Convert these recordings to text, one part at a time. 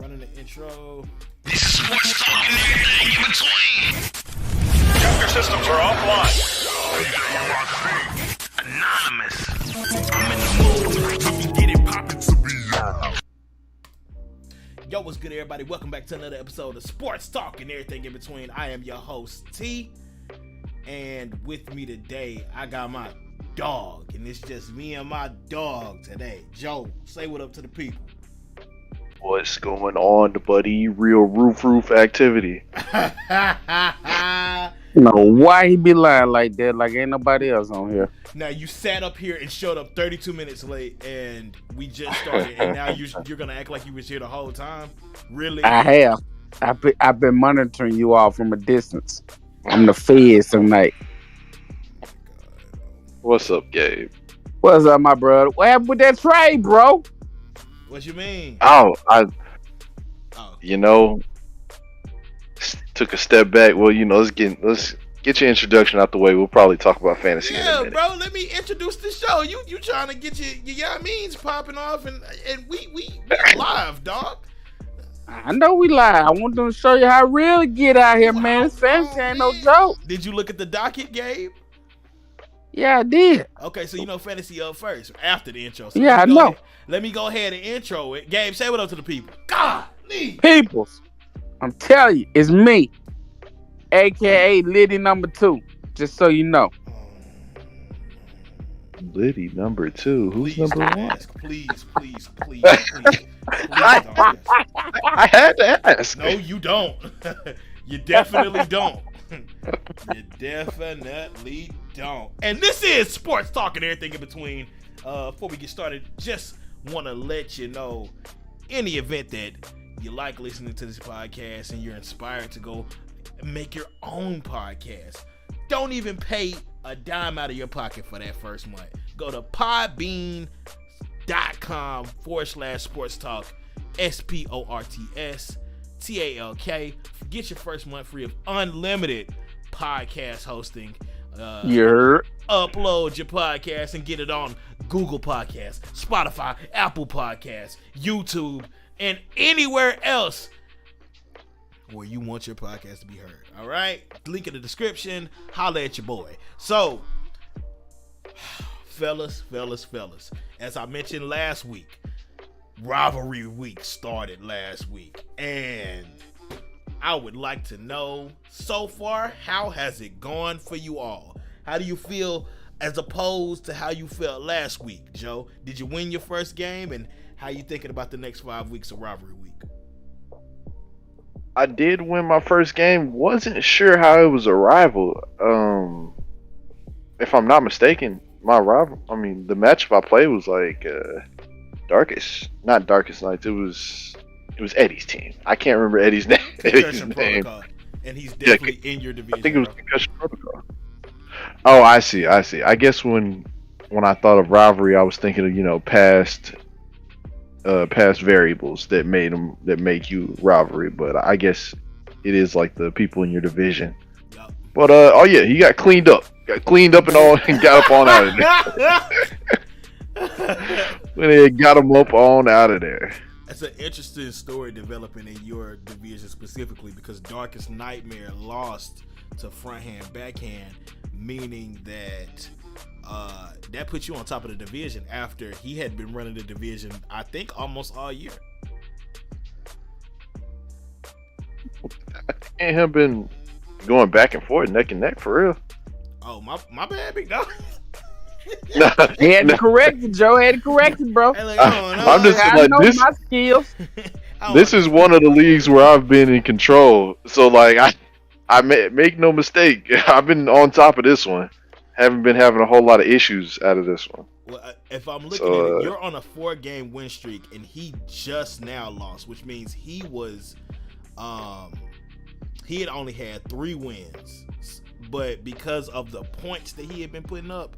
Running the intro. This is sports talk and everything in between. Chapter systems are offline. Anonymous. I'm in the mood. We can get it poppin' to be Yo, what's good, everybody? Welcome back to another episode of Sports Talk and everything in between. I am your host, T. And with me today, I got my dog. And it's just me and my dog today. Joe, say what up to the people. What's going on, buddy? Real roof activity. No, why he be lying like that? Like ain't nobody else on here. Now, you sat up here and showed up 32 minutes late, and we just started, and now you're going to act like you was here the whole time? Really? I have. I've been monitoring you all from a distance. I'm the feds tonight. What's up, Gabe? What's up, my brother? What happened with that trade, bro? What you mean? Took a step back. Well, let's get your introduction out the way. We'll probably talk about fantasy in a minute. Bro, let me introduce the show. You trying to get your means popping off, and we live, dog. I know we live. I want them to show you how real it get out here, man. This fantasy ain't no joke. Did you look at the docket, Gabe? Yeah, I did. Okay, so fantasy up first, after the intro. So yeah, I know. Let me go ahead and intro it. Gabe, say what up to the people. God, peoples, I'm telling you, it's me, a.k.a. Liddy number 2, just so you know. Liddy number 2? Who's please number 1? Ask. Please don't ask. I had to ask. No, you don't. You definitely don't. You definitely don't. And this is Sports Talk and everything in between. Before we get started, just want to let you know, in the event that you like listening to this podcast and you're inspired to go make your own podcast, don't even pay a dime out of your pocket for that first month. Go to podbean.com/sports talk, SPORTSTALK. Get your first month free of unlimited podcast hosting. Upload your podcast and get it on Google Podcasts, Spotify, Apple Podcasts, YouTube, and anywhere else where you want your podcast to be heard. All right? Link in the description. Holla at your boy. So, fellas, as I mentioned last week, rivalry week started last week, and I would like to know, so far, how has it gone for you all? How do you feel as opposed to how you felt last week, Joe? Did you win your first game, and how you thinking about the next 5 weeks of rivalry week? I did win my first game. Wasn't sure how it was a rival. If I'm not mistaken, the matchup I played was like not Darkest Nights. It was Eddie's team. I can't remember Eddie's name. And he's definitely in your division. I think it was Concussion Protocol. Oh, I see. I guess when I thought of rivalry, I was thinking of past variables that make you rivalry. But I guess it is like the people in your division. Yep. But he got cleaned up and all, and got up on out of there. When they got him up on out of there. That's an interesting story developing in your division specifically, because Darkest Nightmare lost to Fronthand Backhand, meaning that that put you on top of the division after he had been running the division, I think, almost all year. And him been going back and forth, neck and neck, for real. Oh, my bad, big dog. He had to correct you, Joe. Had to correct you, bro. Hey, I'm just I like know this. My skills. This is one of the leagues where I've been in control. So like I make no mistake. I've been on top of this one. Haven't been having a whole lot of issues out of this one. Well, if I'm looking at it, you're on a 4-game win streak, and he just now lost, which means he was, he had only had 3 wins, but because of the points that he had been putting up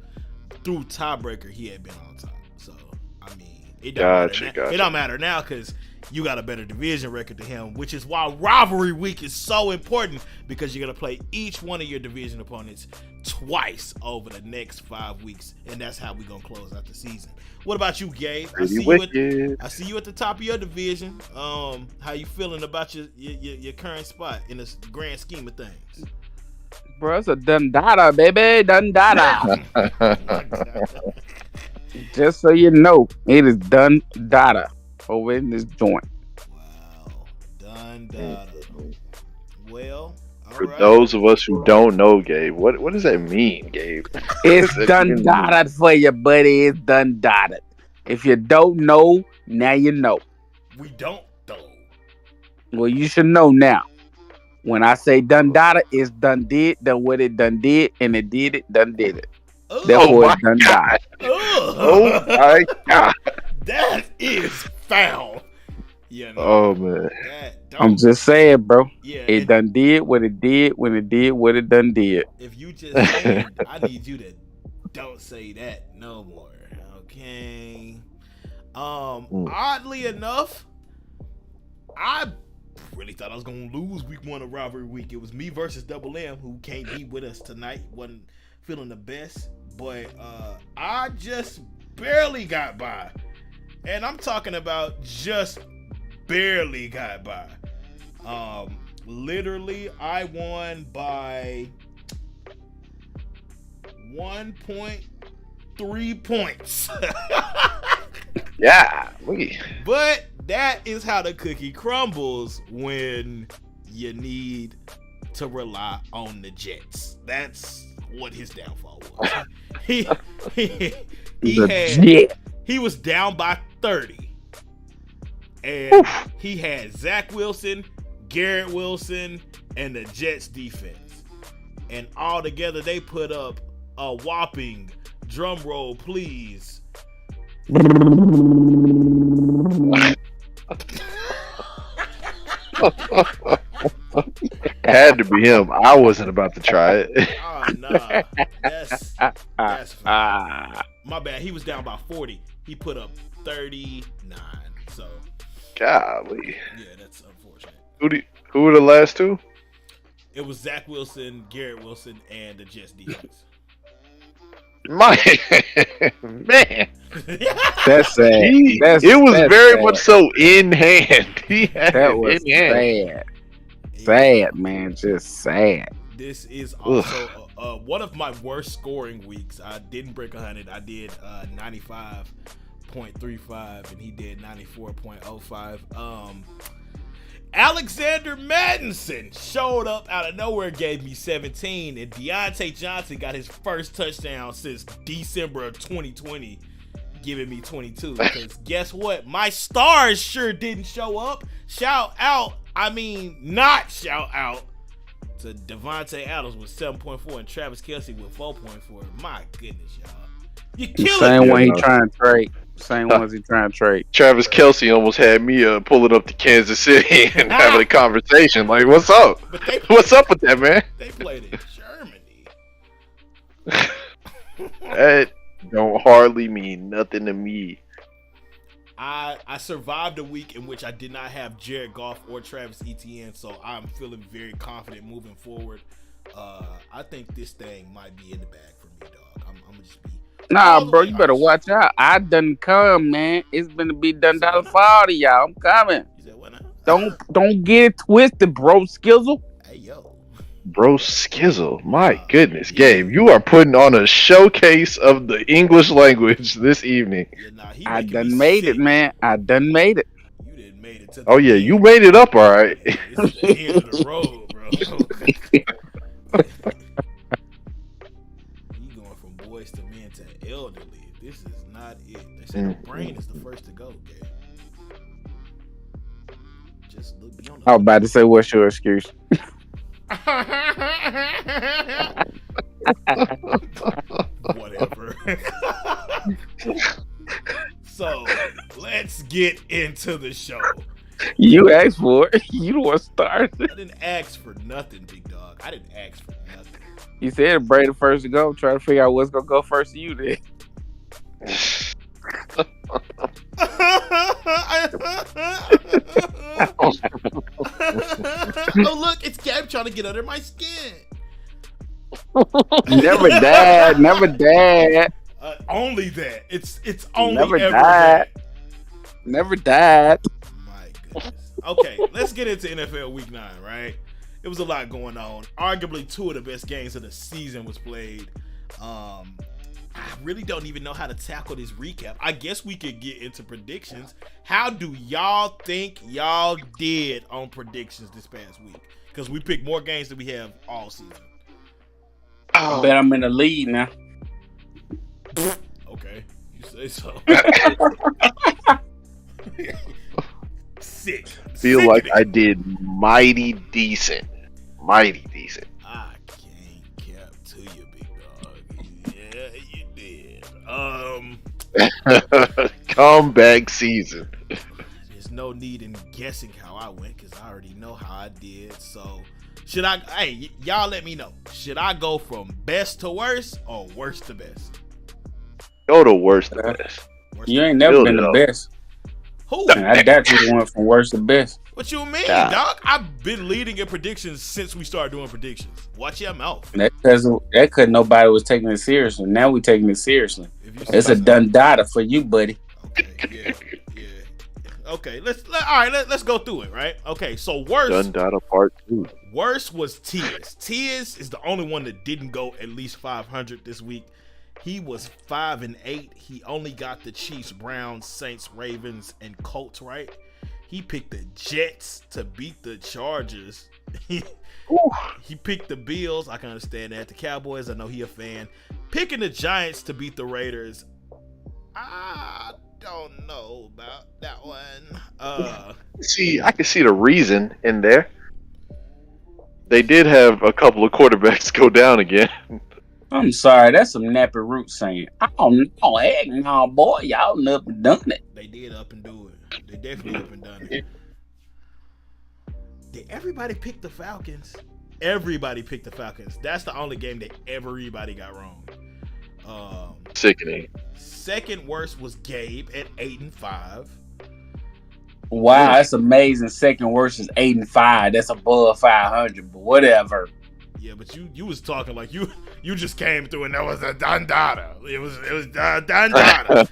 through tiebreaker, he had been on top. So I mean, it don't matter now because you got a better division record than him, which is why rivalry week is so important, because you're going to play each one of your division opponents twice over the next 5 weeks, and that's how we're going to close out the season. What about you, Gabe? I see you at the top of your division. How you feeling about your current spot in the grand scheme of things? Bro, it's a Dundada, baby. Dundada. Just so you know, it is Dundada over in this joint. Wow. Dundada. Well, for those of us who don't know, Gabe, what does that mean, Gabe? It's Dundada for you, buddy. It's Dundada. If you don't know, now you know. We don't, though. Well, you should know now. When I say Dundada, it's done did, done what it done did, and it did it, done did it. Therefore, it's done died. Oh my God. That is foul. You know, oh man. I'm just saying, bro. Yeah, it done did what it did when it did what it done did. If you just said, I need you to don't say that no more. Okay. Oddly enough, I really thought I was gonna lose week 1 of rivalry week. It was me versus Double M, who can't be with us tonight. Wasn't feeling the best, but I just barely got by, and I'm talking about just barely got by. Literally, I won by 1.3 points. Yeah, but that is how the cookie crumbles when you need to rely on the Jets. That's what his downfall was. he was down by 30, and he had Zach Wilson, Garrett Wilson, and the Jets defense, and all together they put up a whopping, drum roll please, had to be him. I wasn't about to try it. Oh, nah. That's fine. My bad. He was down by 40. He put up 39. So, golly. Yeah, that's unfortunate. Who were the last two? It was Zach Wilson, Garrett Wilson, and the Jets defense. Man. That's sad. It was very much so in hand. That was sad. Sad, man. Just sad. This is also one of my worst scoring weeks. I didn't break 100. I did 95.35, and he did 94.05. Alexander Madison showed up out of nowhere, gave me 17, and Deontay Johnson got his first touchdown since December of 2020, giving me 22. Because guess what? My stars sure didn't show up. Not shout out to Devontae Adams with 7.4 and Travis Kelce with 4.4. My goodness, y'all. You killing Same me. one he trying to trade. Same ones he trying to trade. Travis Kelce almost had me pulling up to Kansas City and having a conversation. Like, what's up? What's up with that, man? They played in Germany. That don't hardly mean nothing to me. I survived a week in which I did not have Jared Goff or Travis Etienne, so I'm feeling very confident moving forward. I think this thing might be in the bag for me, dog. I'm gonna just be. Nah, bro, you better watch out. I done come, man. It's gonna be done for all of y'all. I'm coming. You said what now? Don't get it twisted, bro. Skizzle. Hey yo. Bro Skizzle. My goodness, Gabe. You are putting on a showcase of the English language this evening. Yeah, I done made it, man. I done made it. You didn't made it to the yeah, you made it up all right. This is the end of the road, bro. Boys to men to elderly. This is not it. They say the brain is the first to go, Gabe. Just look beyond the I was about to say, what's your excuse? Whatever. So, let's get into the show. You asked for it. You the one started. I didn't ask for nothing, big dog. I didn't ask for nothing. You said Brady first to go. Try to figure out what's gonna go first to you then. Oh look, it's Gab trying to get under my skin. Never died. Never died. Only that. It's only Never ever died. that. Never died. My goodness. Okay, let's get into NFL Week 9, right? It was a lot going on. Arguably, two of the best games of the season was played. I really don't even know how to tackle this recap. I guess we could get into predictions. How do y'all think y'all did on predictions this past week? Because we picked more games than we have all season. I bet I'm in the lead now. Okay, you say so. Sick. Feel like I did mighty decent. Mighty decent. I can't cap to you, big dog. Yeah, you did. Comeback season. There's no need in guessing how I went because I already know how I did. So, should I? Hey, y'all, let me know. Should I go from best to worst or worst to best? Go to worst to best. Worst You to ain't never Build been it the up. best. Who? And I definitely went from worst to best. What you mean, Nah. dog? I've been leading in predictions since we started doing predictions. Watch your mouth. That because nobody was taking it seriously. Now we taking it seriously. If you It's a done data for you, buddy. Okay, yeah. Okay, let's go through it, right? Okay, so worst. Done data part 2. Worst was Tiz. Tiz is the only one that didn't go at least 500 this week. He was 5-8. He only got the Chiefs, Browns, Saints, Ravens, and Colts right. He picked the Jets to beat the Chargers. He picked the Bills. I can understand that. The Cowboys, I know he a fan. Picking the Giants to beat the Raiders. I don't know about that one. See, I can see the reason in there. They did have a couple of quarterbacks go down again. I'm sorry, that's some nappy root saying. I don't know, heck no, boy, y'all never done it. They did up and do it. They definitely up and done it. Did everybody pick the Falcons? Everybody picked the Falcons. That's the only game that everybody got wrong. Sickening. Second worst was Gabe at 8-5. Wow, that's amazing. Second worst is 8-5. That's above 500, but whatever. Yeah, but you was talking like you just came through and that was a Dondada. It was Dondada.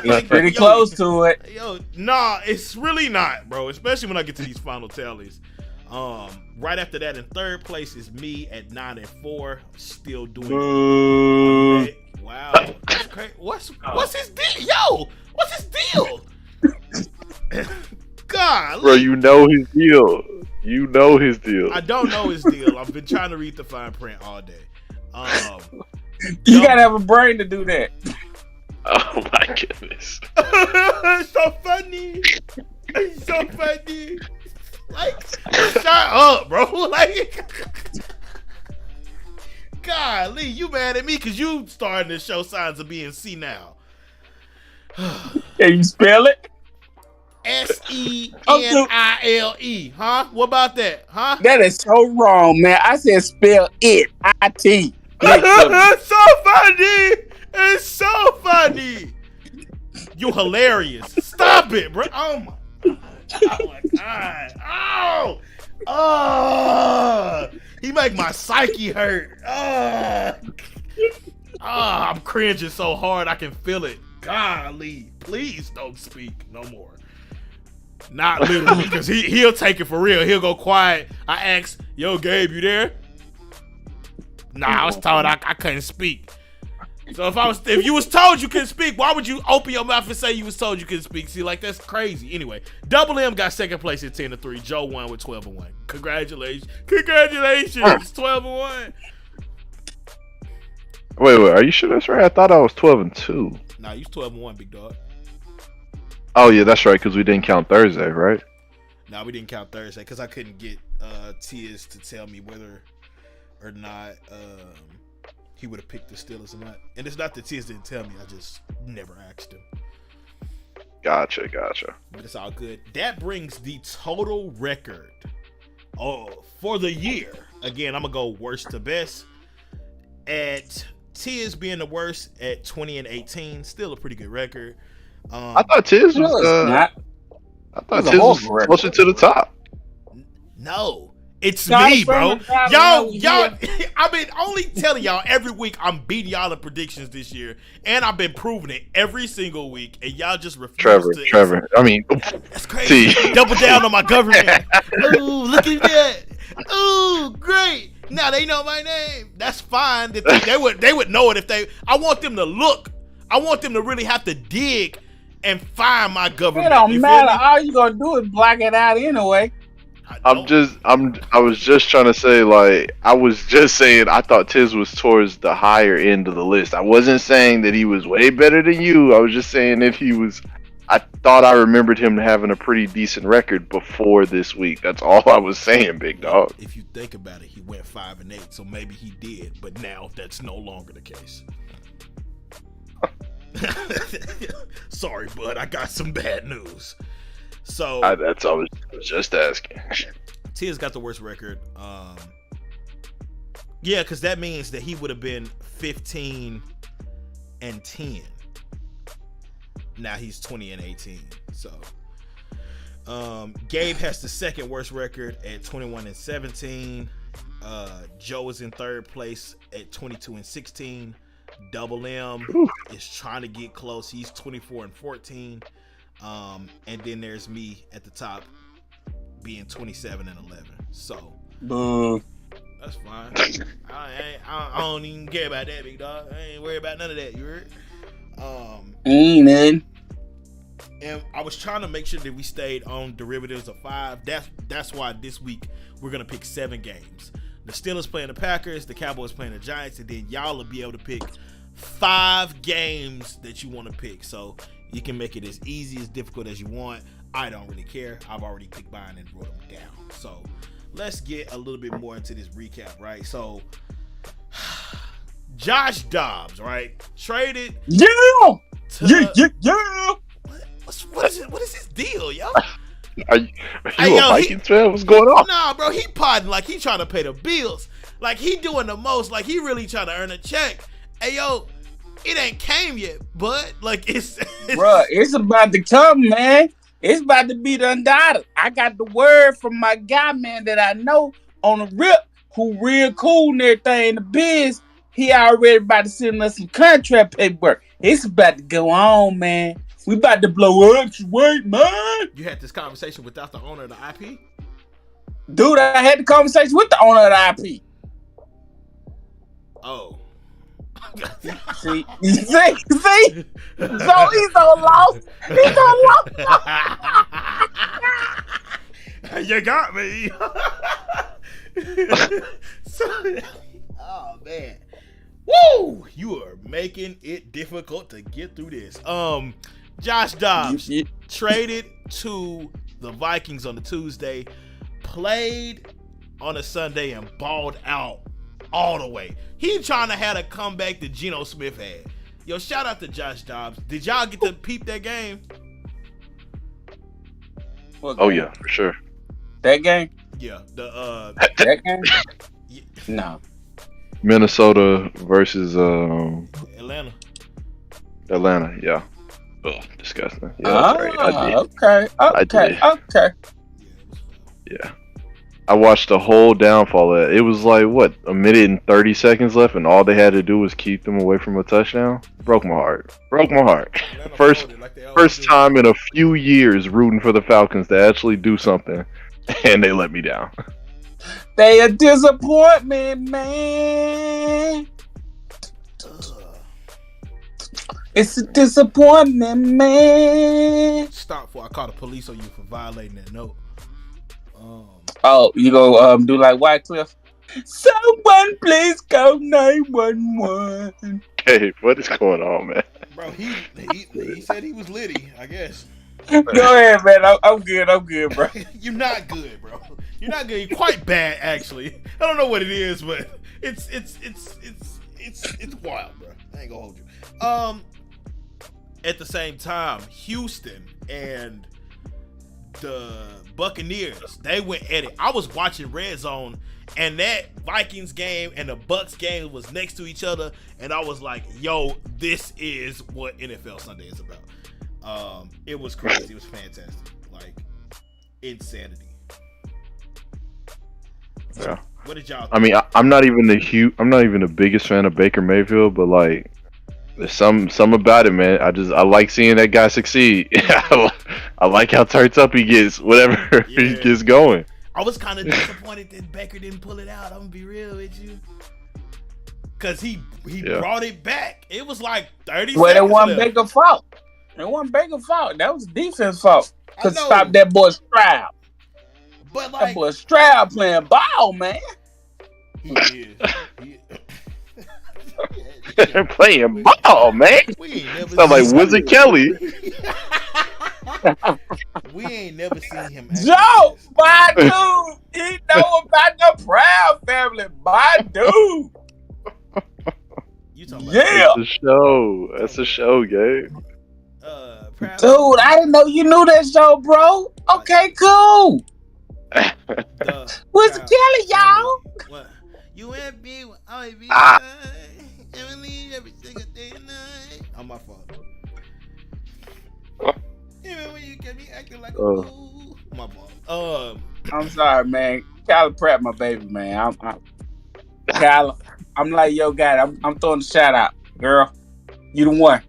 Like, Pretty yo, close to it. Yo, nah, it's really not, bro. Especially when I get to these final tallies. Right after that, in third place is me at 9-4. Still doing it. Wow, that's crazy. What's his deal? Yo, what's his deal? God, Bro, you know his deal. You know his deal. I don't know his deal. I've been trying to read the fine print all day. You gotta have a brain to do that. Oh my goodness. So funny. It's so funny. Like, shut up, bro. Like, golly, you mad at me because you starting to show signs of being senile. Can you spell it? Senile, huh? What about that, huh? That is so wrong, man. I said spell it. IT. It's so funny. It's so funny. You hilarious. Stop it, bro. Oh my God. Oh. He make my psyche hurt. I'm cringing so hard I can feel it. Golly, please don't speak no more. Not literally, because he'll take it for real. He'll go quiet. I asked, yo, Gabe, you there? Nah, I was told I couldn't speak. So if you was told you couldn't speak, why would you open your mouth and say you was told you couldn't speak? See, like, that's crazy. Anyway, Double M got second place at 10-3. Joe won with 12-1. Congratulations. 12-1. Wait, are you sure that's right? I thought I was 12-2. Nah, you 12-1, big dog. Oh yeah, that's right, because we didn't count Thursday, right? Nah, we didn't count Thursday because I couldn't get Tiz to tell me whether or not he would have picked the Steelers or not. And it's not that Tiz didn't tell me. I just never asked him. Gotcha. But it's all good. That brings the total record for the year. Again, I'm going to go worst to best. At Tiz being the worst at 20-18. Still a pretty good record. I thought Tiz No, it's was. not. I thought It's a Tiz was horrible record. closer to the top. No, it's Nah, me, it's bro. Brandon Y'all, Allen, I've been only telling y'all every week I'm beating y'all the predictions this year, and I've been proving it every single week, and y'all just refuse to. Trevor. I mean, That's crazy. see. Double down on my government. Ooh, look at that. Ooh, great. Now they know my name. That's fine. They would know it if they. I want them to look. I want them to really have to dig and find my government. It don't You feel matter. me? All you gonna do is block it out anyway. I was just trying to say, like, I was just saying I thought Tiz was towards the higher end of the list. I wasn't saying that he was way better than you. I was just saying if he was, I thought I remembered him having a pretty decent record before this week. That's all I was saying, big dog. If you think about it, he went 5-8, so maybe he did, but now that's no longer the case. Sorry, bud, I got some bad news. So That's all I was just asking. Tiz got the worst record. Yeah, because that means that he would have been 15-10. Now he's 20-18. So Gabe has the second worst record at 21-17. Joe is in third place at 22-16. Double M is trying to get close. He's 24-14. And then there's me at the top being 27-11. So that's fine. I don't even care about that, big dog. I ain't worried about none of that. You heard? Ain't it? And I was trying to make sure that we stayed on derivatives of 5. That's why this week we're gonna pick 7 games. The Steelers playing the Packers, the Cowboys playing the Giants, and then y'all will be able to pick 5 games that you want to pick. So you can make it as easy, as difficult as you want. I don't really care. I've already picked mine and wrote them down. So let's get a little bit more into this recap, right? So Josh Dobbs, right? Traded. Yeah. What is his deal, yo? Are you a Vikings fan? What's going on? Nah, bro, he podding like he trying to pay the bills. Like he doing the most. Like he really trying to earn a check. Hey, yo, it ain't came yet, but like it's Bruh, it's about to come, man. It's about to be done dotted. I got the word from my guy, man, that I know on the rip, who real cool and everything in the biz. He already about to send us some contract paperwork. It's about to go on, man. We about to blow up. Wait, man. You had this conversation without the owner of the IP? Dude, I had the conversation with the owner of the IP. Oh. See? So he's so lost. He's so lost. You got me. Oh man. Woo! You are making it difficult to get through this. Josh Dobbs traded to the Vikings on the Tuesday, played on a Sunday and balled out all the way. He trying to have a comeback that Geno Smith had. Yo, shout out to Josh Dobbs. Did y'all get to peep that game? Oh yeah, for sure. That game? Yeah, That game? Yeah. No. Minnesota versus Atlanta. Yeah. Ugh, disgusting. Yeah, that's right. I did. Okay. Yeah. I watched the whole downfall of it. It was like, what, 1 minute and 30 seconds left, and all they had to do was keep them away from a touchdown? Broke my heart. First time in a few years rooting for the Falcons to actually do something, and they let me down. They a disappointment, man. It's a disappointment, man. Stop before I call the police on you for violating that note. Oh, you go do like Wycliffe? Someone please call 911. Hey, what is going on, man? Bro, he said he was litty, I guess. Go ahead, man. I'm good, bro. You're not good, bro. You're not good. You're quite bad, actually. I don't know what it is, but it's wild, bro. I ain't gonna hold you. At the same time, Houston and the Buccaneers, they went at it. I was watching Red Zone, and that Vikings game and the Bucs game was next to each other, and I was like, yo, this is what NFL Sunday is about. It was crazy. It was fantastic. Like insanity. Yeah. What did y'all think? I mean, I'm not even the biggest fan of Baker Mayfield, but like, there's some about it, man. I like seeing that guy succeed. I like how turned up he gets whenever he gets going. I was kind of disappointed that Baker didn't pull it out. I'm gonna be real with you, cause he brought it back. It was like 30 Well, it seconds wasn't left. Baker's fault. It wasn't Baker's fault. That was the defense fault. Cause stop that boy Stroud. But That like, boy Stroud playing ball, man. he is. They're playing ball, man. We ain't never Sound like seen Wizard Kelly. We ain't never seen him. Joe, my dude, he know about the Proud family, my dude. You talking about? Yeah, That's a show. That's a show, Gabe. Proud dude, I didn't know you knew that show, bro. Okay, cool. What's Kelly, y'all? What? You and me, I be Emily every single day and night. On my fault. Even when you get me acting like a fool. My fault. I'm sorry, man. Kyler Pratt, my baby, man. Kyler, I'm like, yo, guy, I'm throwing the shout out. Girl, you the one.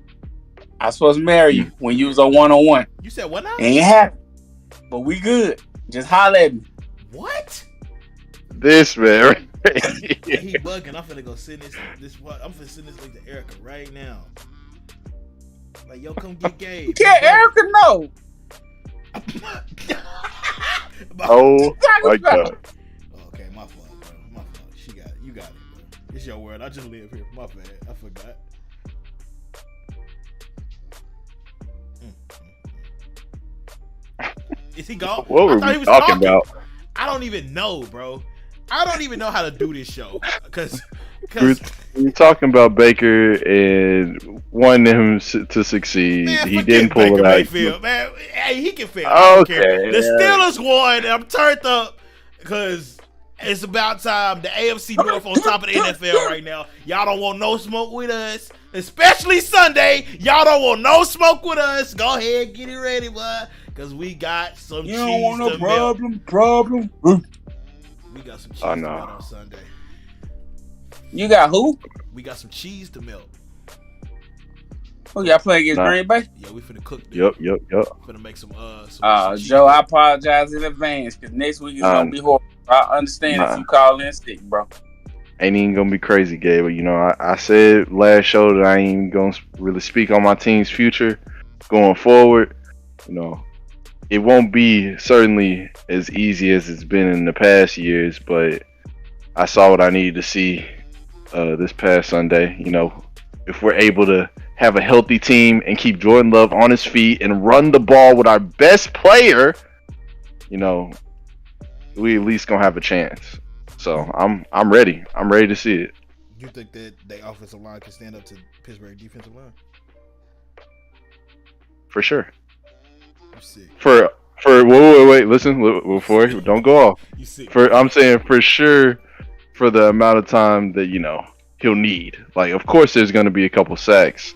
I was supposed to marry you when you was on 1-on-1. You said what now? Ain't happy. But we good. Just holler at me. What? This man. He bugging. I'm finna go send this. What? I'm finna send this link to Erica right now. Like, yo, come get Gabe. You can't Erica know. Oh my god. Okay, my fault, bro. My fault. She got it. You got it, bro. It's your word. I just live here. My bad. I forgot. Is he gone? What were we talking about? I don't even know, bro. I don't even know how to do this show because We're talking about Baker and wanting him to succeed. Man, he didn't pull Baker it out. Mayfield, man. Hey, he can fail. I don't care. The Steelers won, and I'm turned up because it's about time. The AFC North on top of the NFL right now. Y'all don't want no smoke with us, especially Sunday. Y'all don't want no smoke with us. Go ahead, get it ready, boy, because we got some cheese to melt. You don't want no problem. We got some cheese to melt on Sunday. You got who? We got some cheese to melt. Oh, y'all playing against Green Bay? Yeah, we finna cook. Yep. Finna make some Joe, I apologize in advance because next week is gonna be horrible. I understand if you call in sick, bro. Ain't even gonna be crazy, Gabe. You know, I said last show that I ain't even gonna really speak on my team's future going forward. You know, it won't be certainly as easy as it's been in the past years, but I saw what I needed to see this past Sunday. You know, if we're able to have a healthy team and keep Jordan Love on his feet and run the ball with our best player, you know, we at least gonna have a chance. So I'm ready. I'm ready to see it. You think that the offensive line can stand up to Pittsburgh defensive line? For sure. You sick. For wait, listen, before don't go off. You sick. I'm saying for sure, for the amount of time that, you know, he'll need. Like, of course there's going to be a couple sacks,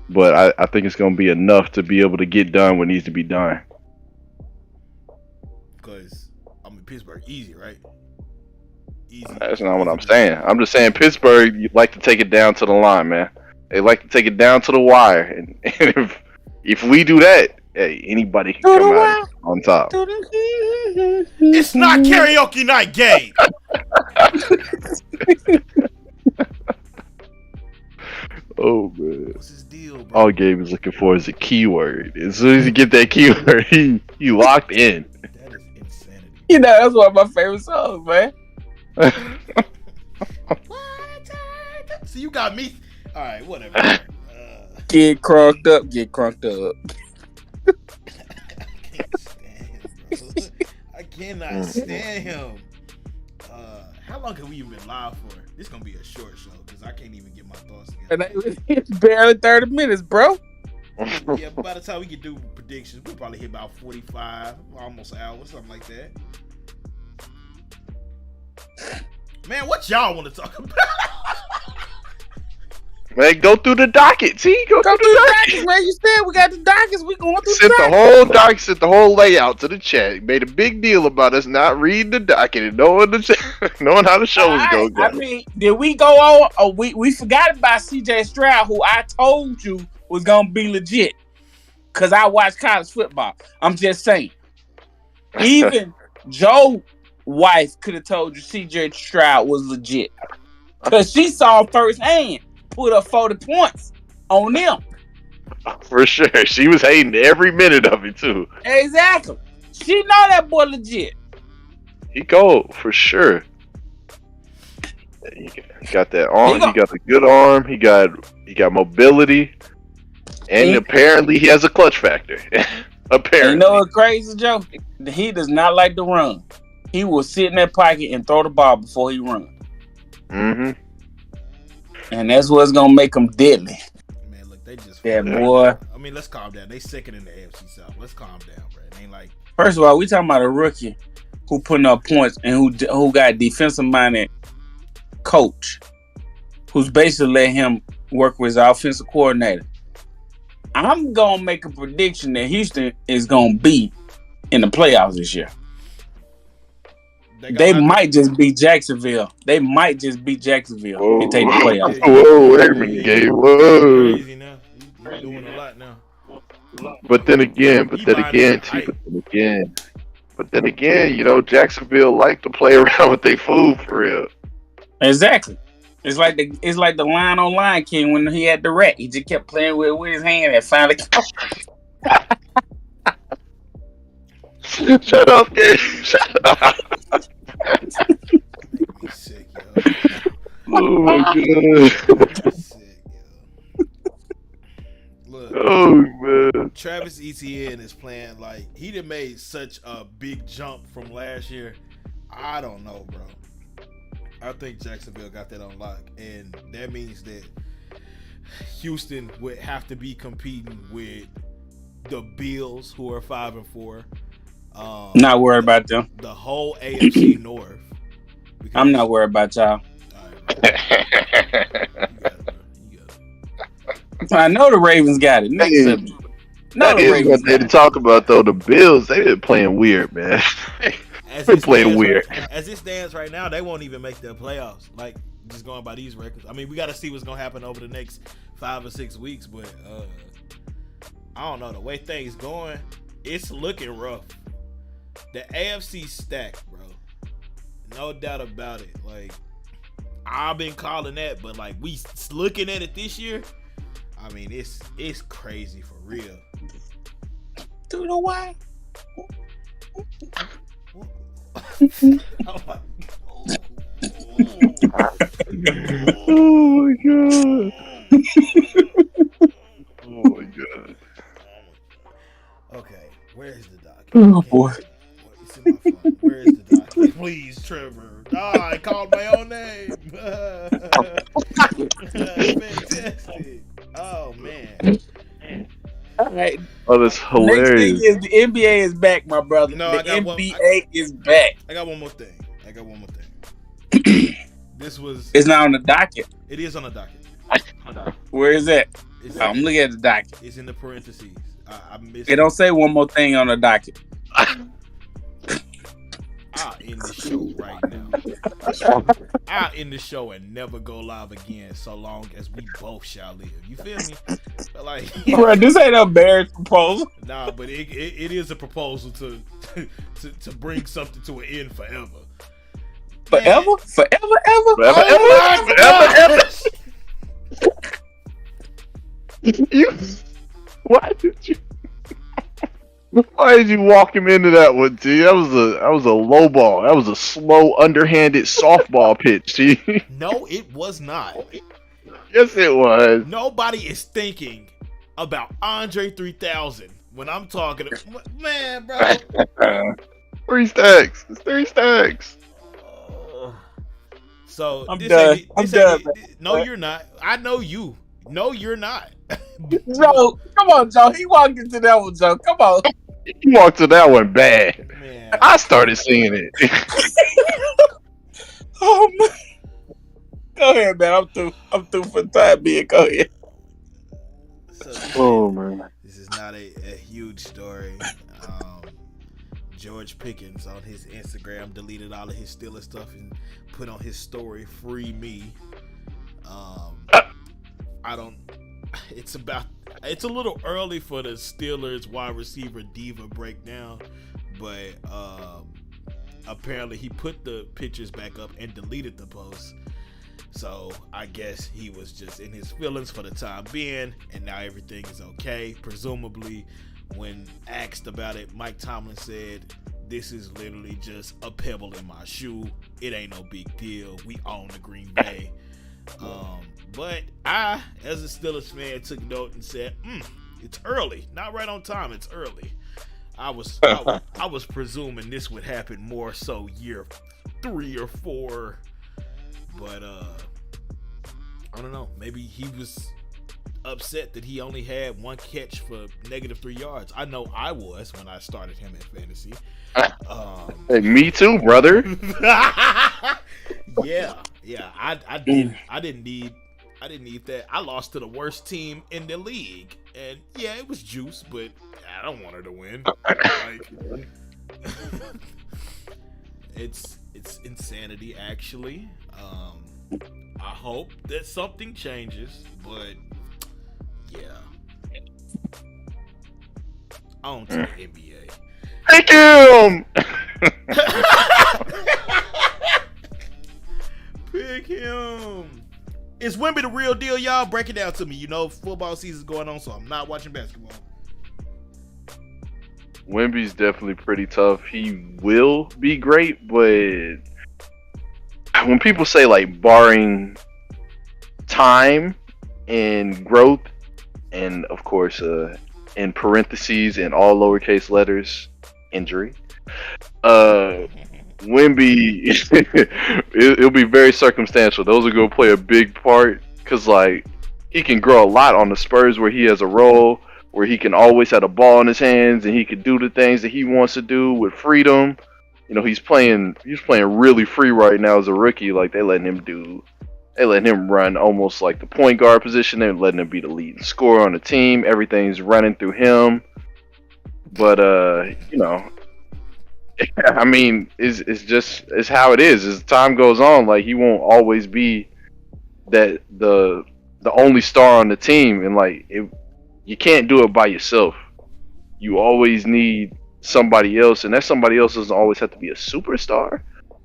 but I think it's going to be enough to be able to get done what needs to be done. Because I'm in Pittsburgh, easy, right? Easy. That's not what I'm saying. I'm just saying Pittsburgh, you like to take it down to the line, man. They like to take it down to the wire, and if we do that, hey, anybody can come out on top. It's not karaoke night, Gabe. Oh man. What's his deal, bro? All Gabe is looking for is a keyword. As soon as you get that keyword, he locked in. That is insanity. You know, that's one of my favorite songs, man. So you got me. All right, whatever. Get crunked up. I cannot stand him. How long have we even been live for? This gonna be a short show because I can't even get my thoughts together. It's barely 30 minutes, bro. Yeah, by the time we can do predictions, we'll probably hit about 45, almost an hour, something like that. Man, what y'all want to talk about? Man, go through the docket. See, go Go through through the the docket. dockets, man. You said we got the dockets. We going through Sent the the dockets. whole doc, sent the whole layout to the chat. Made a big deal about us not reading the docket and knowing knowing how the show was going. I mean, did we go on? Oh, we forgot about CJ Stroud, who I told you was gonna be legit. Cause I watch college football. I'm just saying. Even Joe's wife could have told you CJ Stroud was legit. Cause she saw firsthand put up 40 points on them. For sure, she was hating every minute of it too. Exactly. She know that boy legit. He cold for sure. He got that arm. He got a good arm. He got mobility, and apparently he has a clutch factor. Apparently, you know what's crazy, Joe? He does not like to run. He will sit in that pocket and throw the ball before he runs. Mm-hmm. And that's what's gonna make him deadly. Man, look, they just boy. I mean, let's calm down. They second in the AFC South. Let's calm down, bro. It ain't like. First of all, we talking about a rookie who putting up points and who got a defensive minded coach who's basically let him work with his offensive coordinator. I'm gonna make a prediction that Houston is gonna be in the playoffs this year. They might just beat Jacksonville. They might just beat Jacksonville and take the playoffs. Whoa, wait a minute, Gabe. Whoa. Crazy now. You're doing a lot now. But then again, you know, Jacksonville like to play around with their food for real. Exactly. It's like the line on Lion King when he had the rat. He just kept playing with his hand and finally. Shut up, Gabe. Shut up. Make me sick, yo. Oh my god. Sick, yo. Look. Oh man. Travis Etienne is playing like he done made such a big jump from last year. I don't know, bro. I think Jacksonville got that on lock, and that means that Houston would have to be competing with the Bills, who are 5-4. Not worried about them. The whole AFC North. I'm not worried about y'all. I know the Ravens got it. Next subject. No, the Ravens what they to talk about though. The Bills, they've been playing weird, man. They're playing weird. As it stands right now, they won't even make the playoffs. Like, just going by these records. I mean, we got to see what's going to happen over the next 5 or 6 weeks, but I don't know. The way things going, it's looking rough. The AFC stacked, bro. No doubt about it. Like, I've been calling that, but like we looking at it this year, I mean, it's crazy for real. Do you know why? Oh my god. Oh my god. Okay, where's the doc? Oh boy. It's in my phone. Where is the doc? Please, Trevor. I called my own name. Fantastic. Oh man. All right. Oh, that's hilarious. Next thing is the NBA is back, my brother. No, the NBA is back. I got one more thing. This was. It's not on the docket. It is on the docket. Where is it? I'm looking at the docket. It's in the parentheses. I missed it. Don't say one more thing on the docket. I'll end the show right now. I'll end the show and never go live again so long as we both shall live. You feel me? But like, bro, this ain't a marriage proposal. Nah, but it is a proposal to bring something to an end forever. Forever? Man. Forever, ever? Forever, ever? Why did you walk him into that one, T? That was a low ball. That was a slow, underhanded softball pitch, T. No, it was not. Yes, it was. Nobody is thinking about Andre 3000 when I'm talking. Man, bro. 3 stacks. It's 3 stacks. So I'm done. No, you're not. I know you. No, you're not. Joe, come on, Joe. He walked into that one, Joe. Come on. He walked to that one bad. Man. I started seeing it. Oh man. Go ahead, man. I'm through for the time being. Go ahead. So Oh man. this is not a huge story. George Pickens on his Instagram deleted all of his Steelers stuff and put on his story, "Free me." I don't. It's a little early for the Steelers wide receiver diva breakdown, but apparently he put the pictures back up and deleted the post. So I guess he was just in his feelings for the time being, and now everything is okay. Presumably, when asked about it, Mike Tomlin said, "This is literally just a pebble in my shoe. It ain't no big deal. We own the Green Bay." But I, as a Steelers fan, took note and said, "It's early. Not right on time. It's early." I was presuming this would happen more so year 3 or 4. But I don't know. Maybe he was upset that he only had one catch for -3 yards. I know I was when I started him in fantasy. Hey, me too, brother. Yeah. I didn't need that. I lost to the worst team in the league, and yeah, it was juice, but I don't want her to win. Like, it's insanity, actually. I hope that something changes, but yeah, on to the NBA. Pick him. Pick him. Is Wemby the real deal, y'all? Break it down to me. You know, football season's going on, so I'm not watching basketball. Wemby's definitely pretty tough. He will be great, but when people say like barring time and growth, and of course in parentheses and all lowercase letters, injury, Wemby, it'll be very circumstantial. Those are going to play a big part because, like, he can grow a lot on the Spurs where he has a role where he can always have the ball in his hands and he can do the things that he wants to do with freedom. You know, he's playing really free right now as a rookie. Like, they letting him run almost like the point guard position. They're letting him be the leading scorer on the team. Everything's running through him. But you know, I mean, it's how it is. As time goes on, like, he won't always be that the only star on the team, and like you can't do it by yourself. You always need somebody else, and that somebody else doesn't always have to be a superstar,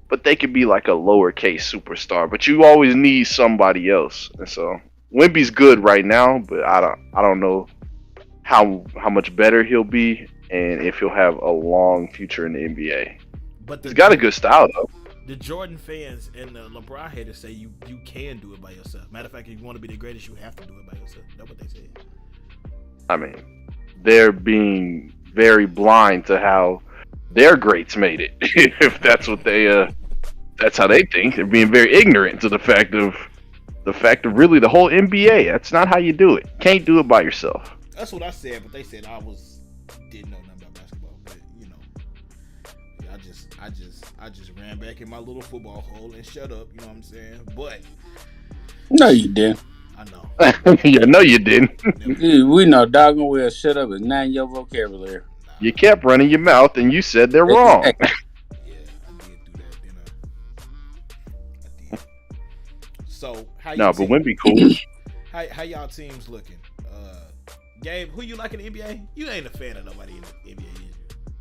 but they could be like a lowercase superstar. But you always need somebody else, and so Wemby's good right now, but I don't know how much better he'll be, and if he'll have a long future in the NBA. But He's got a good style, though. The Jordan fans and the LeBron haters say you can do it by yourself. Matter of fact, if you want to be the greatest, you have to do it by yourself. That's what they say. I mean, they're being very blind to how their greats made it. If that's what that's how they think. They're being very ignorant to the fact of really the whole NBA. That's not how you do it. Can't do it by yourself. That's what I said, but they said didn't know nothing about basketball. But you know, yeah, I just ran back in my little football hole and shut up. You know what I'm saying? But No, you didn't. I know. Yeah, no, you didn't. We know doggone well shut up is not in your vocabulary. You kept running your mouth and you said they're wrong. Yeah, I did do that. You know, I did. So how you? No, but Wemby cool. How y'all teams looking? Gabe, who you like in the NBA? You ain't a fan of nobody in the NBA, is you?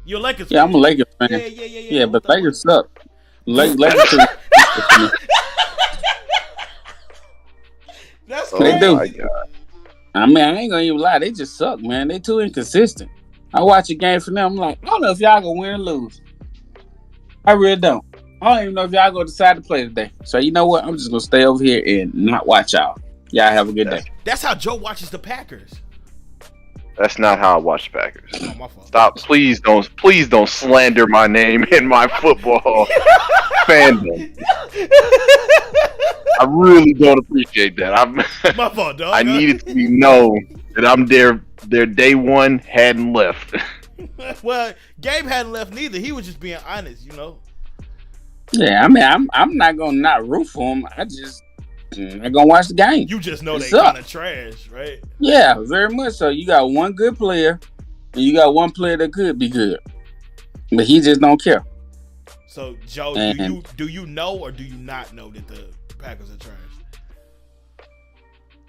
You're a Lakers fan. Yeah, I'm a Lakers fan. Yeah. Yeah, but Lakers suck. Lakers. That's Oh crazy. do. my God. I mean, I ain't gonna even lie. They just suck, man. They too inconsistent. I watch a game from them. I'm like, I don't know if y'all gonna win or lose. I really don't. I don't even know if y'all gonna decide to play today. So you know what? I'm just gonna stay over here and not watch y'all. Y'all have a good day. That's how Joe watches the Packers. That's not how I watch the Packers. Oh, my fault. Stop! Please don't slander my name in my football fandom. I really don't appreciate that. My fault, dog. I need it to be known that I'm their day one hadn't left. Well, Gabe hadn't left neither. He was just being honest, you know. Yeah, I mean, I'm not gonna not root for him. I just I'm not gonna watch the game. You just know It they suck. kind of trash, right? Yeah, very much so. You got one good player, and you got one player that could be good, but he just don't care. So, Joe, And- do you know or do you not know that the Packers are trash?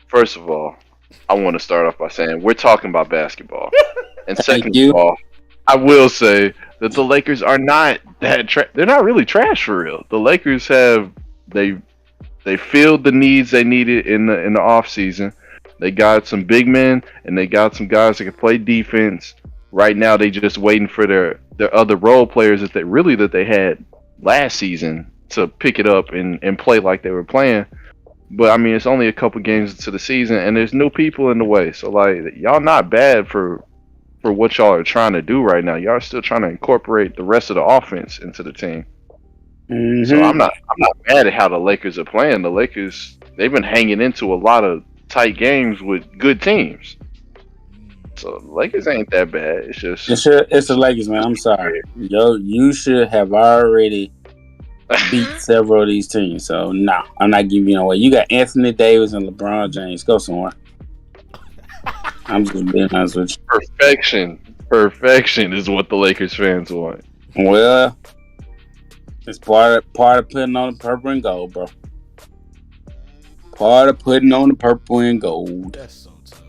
First of all, I want to start off by saying we're talking about basketball. And second you. of all, I will say that the Lakers are not that they're not really trash for real. The Lakers have they filled the needs they needed in the off season. They got some big men and they got some guys that can play defense. Right now they just waiting for their other role players that they had last season to pick it up and play like they were playing. But I mean, it's only a couple games into the season, and there's new people in the way. So like, y'all not bad for what y'all are trying to do right now. Y'all are still trying to incorporate the rest of the offense into the team. Mm-hmm. So I'm not mad at how the Lakers are playing. The Lakers, they've been hanging into a lot of tight games with good teams. So the Lakers ain't that bad. It's just It's the Lakers, man. I'm sorry. Yo, you should have already beat several of these teams. So no, I'm not giving you no way. You got Anthony Davis and LeBron James. Go somewhere. I'm just being honest with you. Perfection is what the Lakers fans want. Well, it's part of putting on the purple and gold, bro. Part of putting on the purple and gold. That's so tough.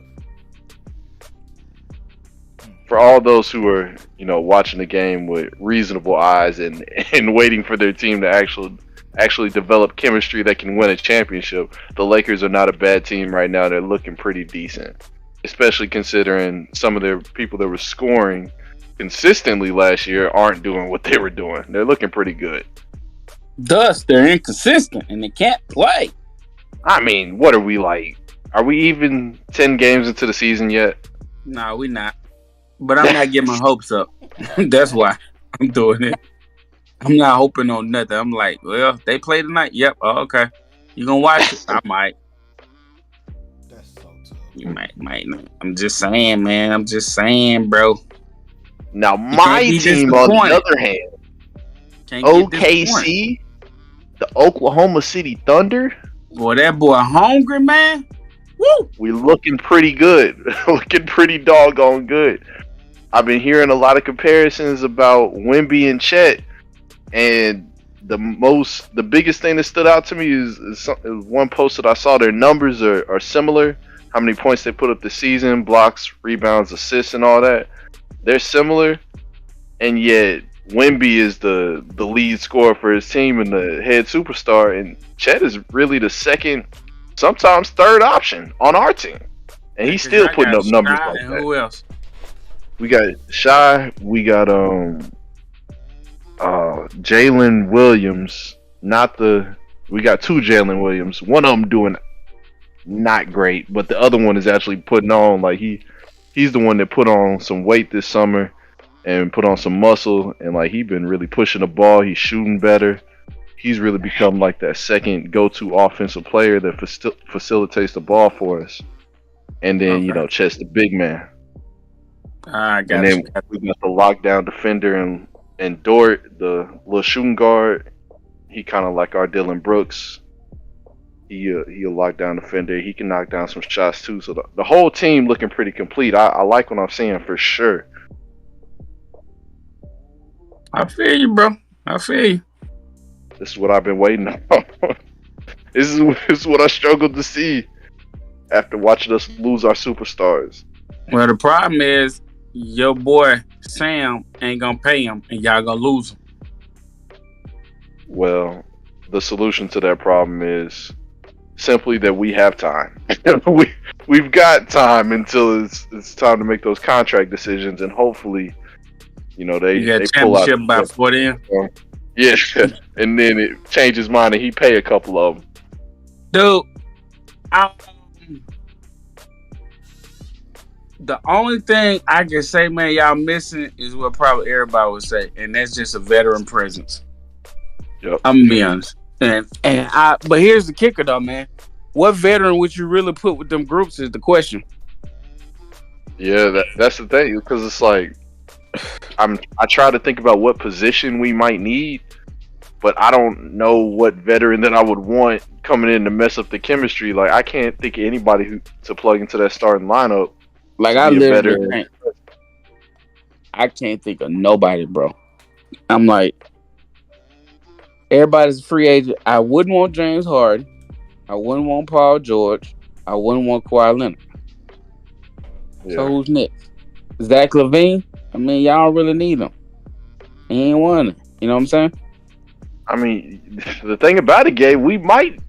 For all those who are, watching the game with reasonable eyes and waiting for their team to actually develop chemistry that can win a championship, the Lakers are not a bad team right now. They're looking pretty decent, especially considering some of their people that were scoring consistently last year aren't doing what they were doing. They're looking pretty good. Thus, they're inconsistent and they can't play. I mean, what are we like? Are we even 10 games into the season yet? No, we not. But I'm not getting my hopes up. That's why I'm doing it. I'm not hoping on nothing. I'm like, well, they play tonight. Yep. Oh, okay. You gonna watch it? I might. That's so tough. You might not. I'm just saying, man. I'm just saying, bro. Now, my team, on the other hand, OKC, the Oklahoma City Thunder. Boy, that boy hungry, man. Woo! We looking pretty good. Looking pretty doggone good. I've been hearing a lot of comparisons about Wemby and Chet, and the biggest thing that stood out to me is one post that I saw. Their numbers are similar. How many points they put up this season, blocks, rebounds, assists, and all that. They're similar, and yet Wemby is the lead scorer for his team and the head superstar, and Chet is really the second, sometimes third option on our team, and he's still putting up numbers like that. Who else? We got Shy. We got Jalen Williams. We got two Jalen Williams. One of them doing not great, but the other one is actually putting on, like he's the one that put on some weight this summer and put on some muscle, and like he's been really pushing the ball. He's shooting better. He's really become like that second go-to offensive player that facilitates the ball for us. And then Chet's the big man. I got And then we got the lockdown defender and Dort, the little shooting guard. He kind of like our Dylan Brooks. He'll lockdown defender. He can knock down some shots too. So the whole team looking pretty complete. I like what I'm seeing for sure. I feel you, bro. I feel you. This is what I've been waiting on. This is what I struggled to see after watching us lose our superstars. Well, the problem is your boy Sam ain't gonna pay him, and y'all gonna lose him. Well, the solution to that problem is simply that we have time. We've got time until it's time to make those contract decisions, and hopefully, they pull out championship by 40. Yeah, and then it changes his mind and he pay a couple of them. Dude, the only thing I can say, man, y'all missing is what probably everybody would say, and that's just a veteran presence. Yep. I'm gonna be honest. But here's the kicker, though, man. What veteran would you really put with them groups is the question. Yeah, that's the thing, because it's like I try to think about what position we might need, but I don't know what veteran that I would want coming in to mess up the chemistry. Like I can't think of anybody to plug into that starting lineup. Like to I be a literally veteran. can't. I can't think of nobody, bro. I'm like, everybody's a free agent. I wouldn't want James Harden. I wouldn't want Paul George. I wouldn't want Kawhi Leonard. Yeah. So who's next? Zach LaVine? I mean, y'all don't really need him. He ain't one. You know what I'm saying? I mean, the thing about it, Gabe, we might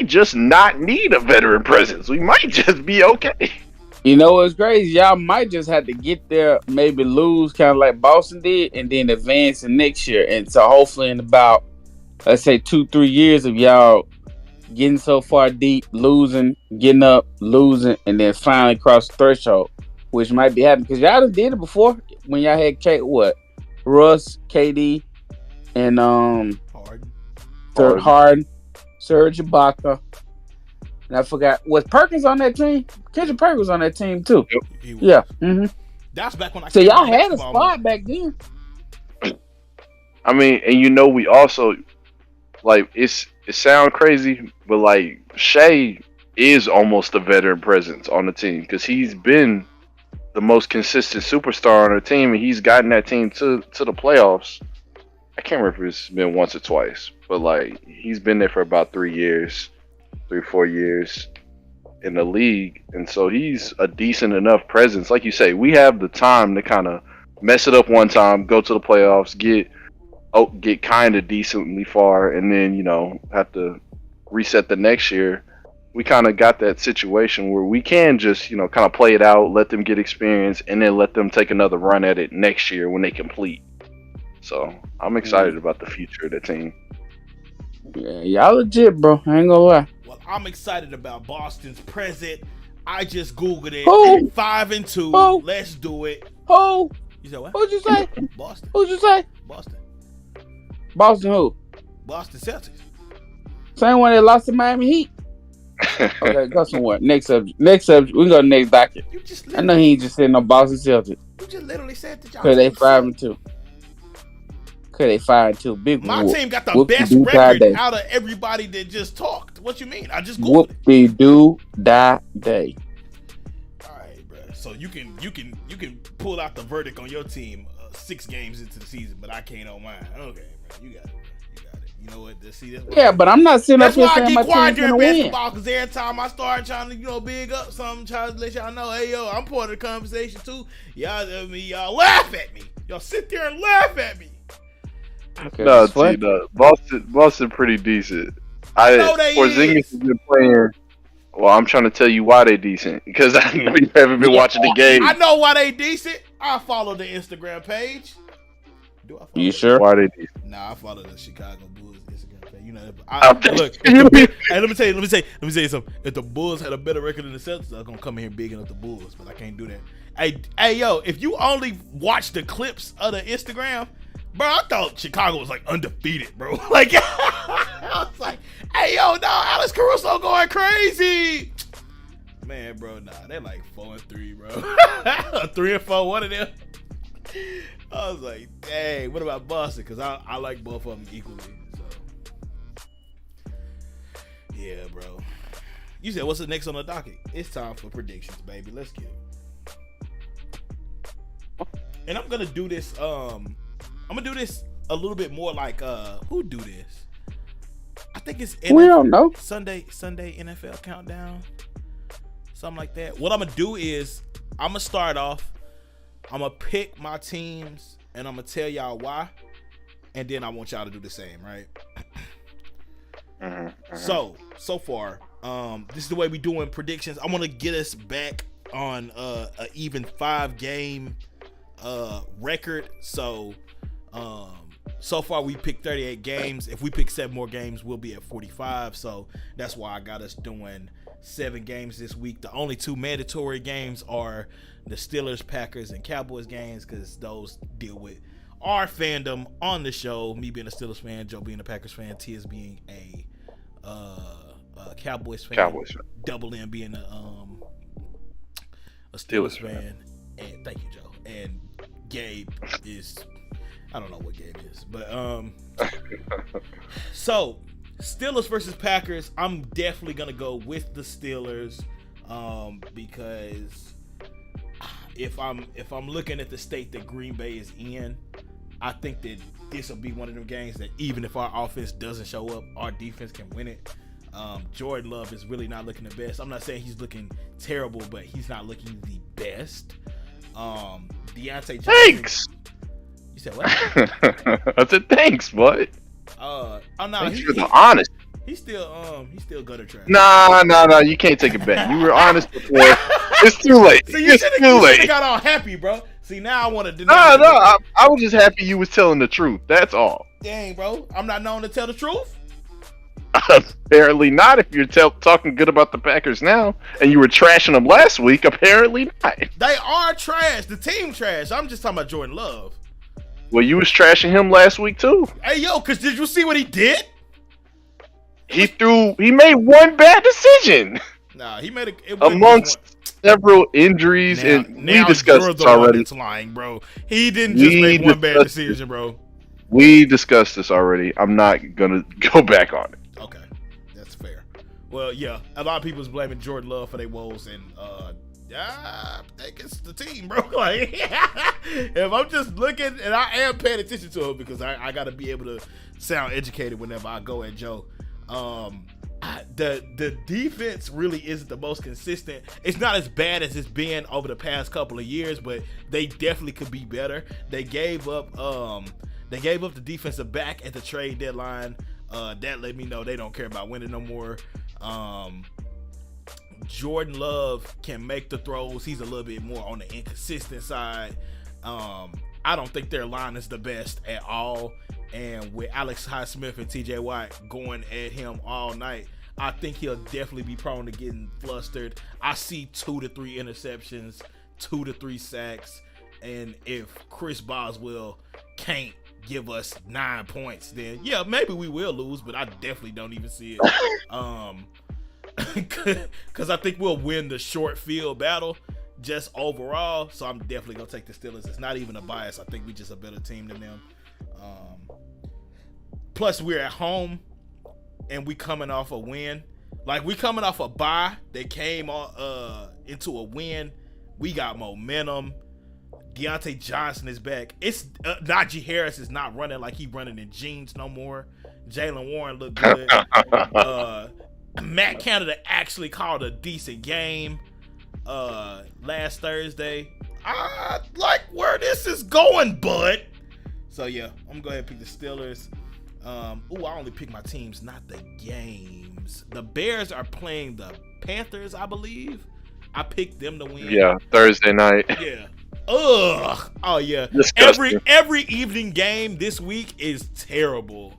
just not need a veteran presence. We might just be okay. You know what's crazy? Y'all might just have to get there, maybe lose kind of like Boston did, and then advance in next year. And so hopefully in about, let's say 2-3 years of y'all getting so far deep, losing, getting up, losing, and then finally cross the threshold, which might be happening. Because y'all done did it before when y'all had Russ, KD, and Harden, Serge Ibaka. And I forgot, was Perkins on that team? Kendrick Perkins was on that team too. Yep. Yeah. Mm-hmm. That's back when I. So y'all had a spot back then. I mean, and we also like it sounds crazy, but like Shea is almost a veteran presence on the team because he's been the most consistent superstar on the team, and he's gotten that team to the playoffs. I can't remember if it's been once or twice, but like he's been there for about 3 years. 3-4 years in the league, and so he's a decent enough presence. Like you say, we have the time to kind of mess it up one time, go to the playoffs, get kind of decently far, and then have to reset the next year. We kind of got that situation where we can just kind of play it out, let them get experience, and then let them take another run at it next year when they complete. So I'm excited about the future of the team. Yeah, y'all legit, bro. I ain't gonna lie. Well, I'm excited about Boston's present. I just Googled it. Who? 5-2. Who? Let's do it. Who? You said what? Who'd you say? Boston. Who'd you say? Boston. Boston who? Boston Celtics. Same one that lost to Miami Heat. Okay, go somewhere. Next subject. We can go to next docket. I know he ain't just sitting on Boston Celtics. You just literally said that y'all. Cause they 5-2. Cause they 5-2. Big My whoop. team got the Whoopie best doo record day. out of everybody that just talked. What you mean? I just Googled it. Whoopie doo day. All right, bro. So you can pull out the verdict on your team 6 games into the season, but I can't on mine. Okay, bro. You got it. You know what? See that? Yeah, but I'm not sitting up That's here why I saying get my quiet team's during gonna win. basketball, because every time I start trying to, big up something, try to let y'all know, hey, yo, I'm part of the conversation too. Y'all laugh at me. Y'all sit there and laugh at me. Okay, No, Boston pretty decent. Porzingis has been playing. Well, I'm trying to tell you why they decent because I know you haven't been watching the game. I know why they decent. I follow the Instagram page. Do I follow You sure? Why they decent? Nah, I follow the Chicago Bulls Instagram page. Look. Hey, let me tell you something. If the Bulls had a better record than the Celtics, they're gonna come in here bigging up the Bulls, but I can't do that. Hey, yo, if you only watch the clips of the Instagram, bro, I thought Chicago was like undefeated, bro. Like, I was like, hey, yo, no, Alex Caruso going crazy. Man, bro, nah, they're like 4-3, bro. 3-4, one of them. I was like, dang, what about Boston? Because I like both of them equally. So, yeah, bro. You said, what's the next on the docket? It's time for predictions, baby. Let's get it. And I'm gonna do this. I'm gonna do this a little bit more like who do this? I think it's we don't know. Sunday NFL countdown, something like that. What I'm gonna do is I'm gonna start off. I'm gonna pick my teams and I'm gonna tell y'all why, and then I want y'all to do the same, right? So far, this is the way we doing predictions. I want to get us back on a even 5-game record. So far we picked 38 games. If we pick 7 more games, we'll be at 45. So that's why I got us doing 7 games this week. The only 2 mandatory games are the Steelers, Packers, and Cowboys games, because those deal with our fandom on the show. Me being a Steelers fan, Joe being a Packers fan, Tiz being a Cowboys fan, Double M being a Steelers fan. And thank you, Joe. And Gabe is, I don't know what game it is, but so Steelers versus Packers. I'm definitely gonna go with the Steelers, because if I'm looking at the state that Green Bay is in, I think that this will be one of them games that even if our offense doesn't show up, our defense can win it. Jordan Love is really not looking the best. I'm not saying he's looking terrible, but he's not looking the best. Deontay Johnson. Thanks. You said what? I said thanks, bud. Oh no, Thanks for the honest. He's still gutter trash. Nah, you can't take it back. You were honest before. It's too late. So you should have got all happy, bro. See, now I want to deny. No, I was just happy you was telling the truth. That's all. Dang, bro, I'm not known to tell the truth. Apparently not. If you're talking good about the Packers now, and you were trashing them last week, apparently not. They are trash. The team trash. I'm just talking about Jordan Love. Well, you was trashing him last week too. Hey, yo, cause did you see what he did? He made one bad decision. Nah, he made it amongst several injuries, and we discussed this already. It's lying, bro. He didn't just make one bad decision, bro. We discussed this already. I'm not gonna go back on it. Okay, that's fair. Well, yeah, a lot of people is blaming Jordan Love for their woes, and I think it's the team, bro. Like, if I'm just looking, and I am paying attention to it because I got to be able to sound educated whenever I go at Joe. The defense really isn't the most consistent. It's not as bad as it's been over the past couple of years, but they definitely could be better. They gave up the defensive back at the trade deadline. That let me know they don't care about winning no more. Jordan Love can make the throws. He's a little bit more on the inconsistent side. I don't think their line is the best at all. And with Alex Highsmith and TJ Watt going at him all night, I think he'll definitely be prone to getting flustered. I see 2 to 3 interceptions, 2 to 3 sacks. And if Chris Boswell can't give us 9 points, then yeah, maybe we will lose, but I definitely don't even see it. Because I think we'll win the short field battle just overall. So I'm definitely going to take the Steelers. It's not even a bias. I think we just a better team than them. Plus, we're at home, and we coming off a win. Like, we coming off a bye. They came into a win. We got momentum. Deontay Johnson is back. It's Najee Harris is not running like he running in jeans no more. Jaylen Warren looked good. Matt Canada actually called a decent game last Thursday. I like where this is going, bud. So yeah, I'm gonna go ahead and pick the Steelers. I only pick my teams, not the games. The Bears are playing the Panthers, I believe. I picked them to win. Yeah, Thursday night. Yeah. Ugh. Oh yeah. Disgusting. Every evening game this week is terrible.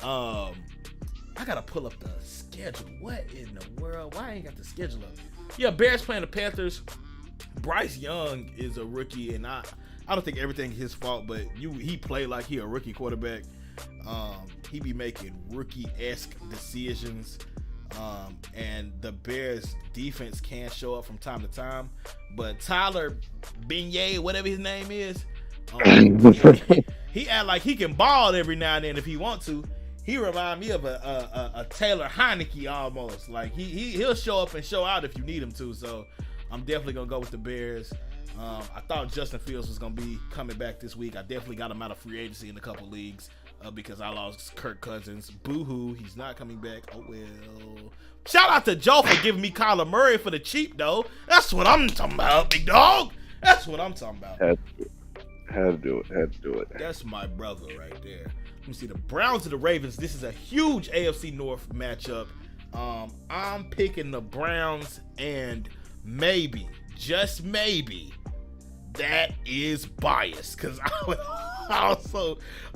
I gotta pull up the schedule. What in the world? Why I ain't got the schedule up? Yeah, Bears playing the Panthers. Bryce Young is a rookie, and I don't think everything is his fault, but he played like he a rookie quarterback. He be making rookie-esque decisions. And the Bears defense can show up from time to time, but Tyler Beignet, whatever his name is, he act like he can ball every now and then if he want to. He remind me of a Taylor Heineke almost. Like he'll show up and show out if you need him to. So I'm definitely gonna go with the Bears. I thought Justin Fields was gonna be coming back this week. I definitely got him out of free agency in a couple leagues because I lost Kirk Cousins. Boo-hoo, he's not coming back. Oh well. Shout out to Joe for giving me Kyler Murray for the cheap though. That's what I'm talking about, big dog. That's what I'm talking about. Had to do it. That's my brother right there. Let me see, the Browns and the Ravens. This is a huge AFC North matchup. I'm picking the Browns, and maybe, just maybe, that is biased because I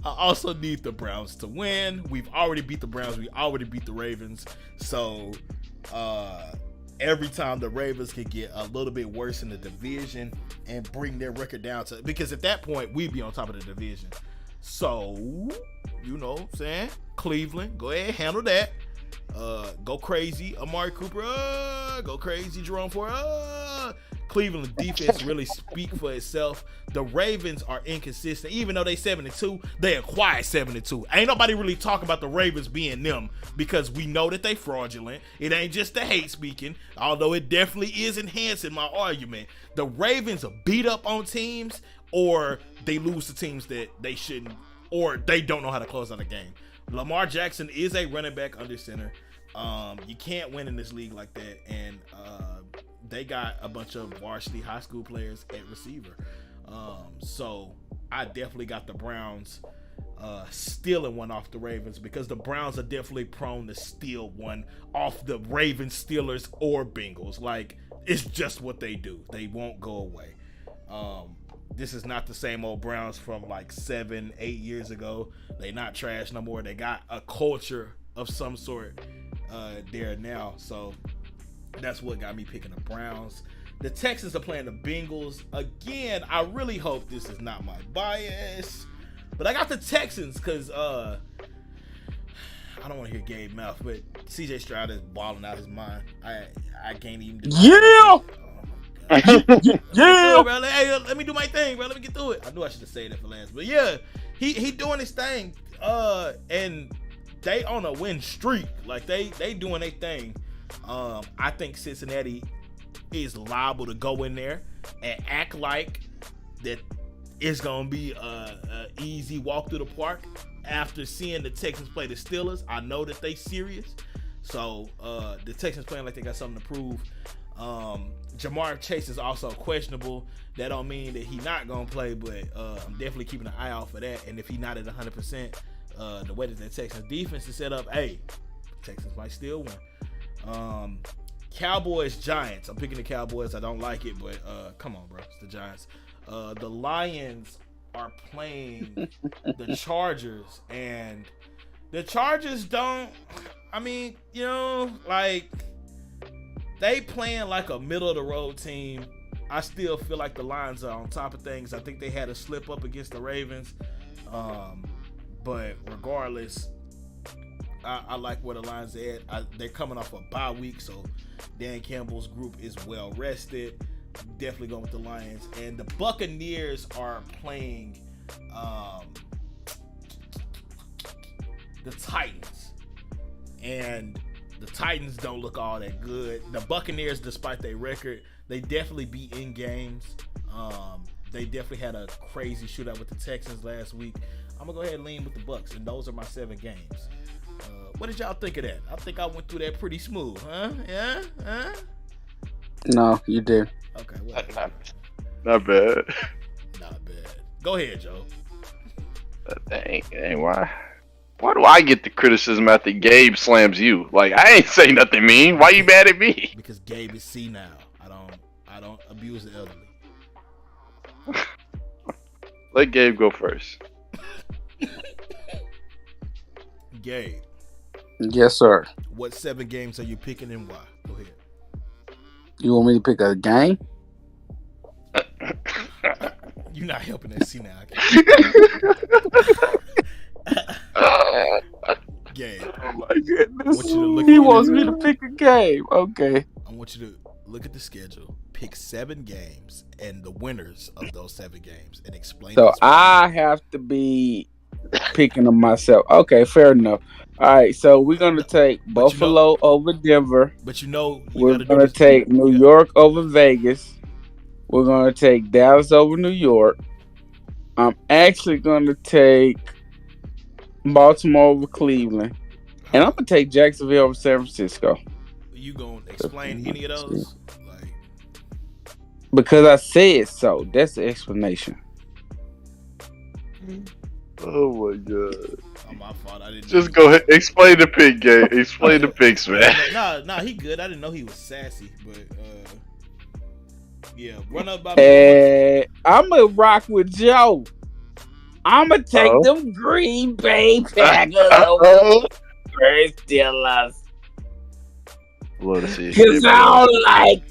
also need the Browns to win. We've already beat the Browns. We already beat the Ravens. So every time the Ravens can get a little bit worse in the division and bring their record down to, because at that point we'd be on top of the division. So, you know what I'm saying? Cleveland, go ahead, handle that. Go crazy, Amari Cooper. Go crazy, Jerome Ford. Cleveland defense really speak for itself. The Ravens are inconsistent. Even though they 7-2, they acquired 7-2. Ain't nobody really talking about the Ravens being them because we know that they fraudulent. It ain't just the hate speaking, although it definitely is enhancing my argument. The Ravens are beat up on teams, or they lose to teams that they shouldn't, or they don't know how to close out a game. Lamar Jackson is a running back under center. You can't win in this league like that, and they got a bunch of varsity high school players at receiver. So I definitely got the Browns stealing one off the Ravens, because the Browns are definitely prone to steal one off the Ravens, Steelers, or Bengals. Like, it's just what they do. They won't go away. This is not the same old Browns from like 7-8 years ago. They not trash no more. They got a culture of some sort there now. So that's what got me picking the Browns. The Texans are playing the Bengals. Again, I really hope this is not my bias, but I got the Texans because I don't want to hear Gabe mouth, but CJ Stroud is balling out his mind. I can't even do Yeah! Yeah, bro. Hey, let me do my thing, bro. Let me get through it. I knew I should have said that for last, but yeah, he doing his thing. And they on a win streak. Like they doing their thing. I think Cincinnati is liable to go in there and act like that it's gonna be a easy walk through the park. After seeing the Texans play the Steelers, I know that they serious. So the Texans playing like they got something to prove. Jamar Chase is also questionable. That don't mean that he not gonna play, but I'm definitely keeping an eye out for that. And if he not at 100%, the way that the Texans defense is set up, hey, Texans might still win. Cowboys Giants. I'm picking the Cowboys. I don't like it, but come on, bro, it's the Giants. The Lions are playing the Chargers, and the Chargers don't. I mean, you know, like. They playing like a middle of the road team. I still feel like the Lions are on top of things. I think they had a slip up against the Ravens. But regardless, I like where the Lions are at. They're coming off a bye week, so Dan Campbell's group is well rested. Definitely going with the Lions. And the Buccaneers are playing the Titans. And the Titans don't look all that good. The Buccaneers, despite their record, they definitely be in games. They definitely had a crazy shootout with the Texans last week. I'm going to go ahead and lean with the Bucs, and those are my 7 games. What did y'all think of that? I think I went through that pretty smooth, huh? Yeah? Huh? No, you did. Okay, well. Not bad. Not bad. Go ahead, Joe. Dang, why do I get the criticism after Gabe slams you? Like, I ain't say nothing mean. Why you mad at me? Because Gabe is senile. I don't abuse the elderly. Let Gabe go first. Gabe. Yes, sir. What 7 games are you picking and why? Go ahead. You want me to pick a game? You're not helping that senile. Game. Oh my goodness. He wants me to pick a game. Okay. I want you to look at the schedule, pick 7 games, and the winners of those 7 games, and explain. So I have to be picking them myself. Okay, fair enough. All right, so we're gonna take Buffalo over Denver. But we're gonna take New York over Vegas. We're gonna take Dallas over New York. I'm actually gonna take Baltimore over Cleveland, and I'm gonna take Jacksonville over San Francisco. You gonna explain any of those? Because I said so. That's the explanation. Oh my god! Oh, my fault. I didn't. Just go ahead. Explain the pick, Gabe. Explain the picks, man. Nah, he good. I didn't know he was sassy, but yeah. Run up by me. I'm gonna rock with Joe. I'm gonna take them Green Bay Packers over Steelers. Love to see it. Cause I don't like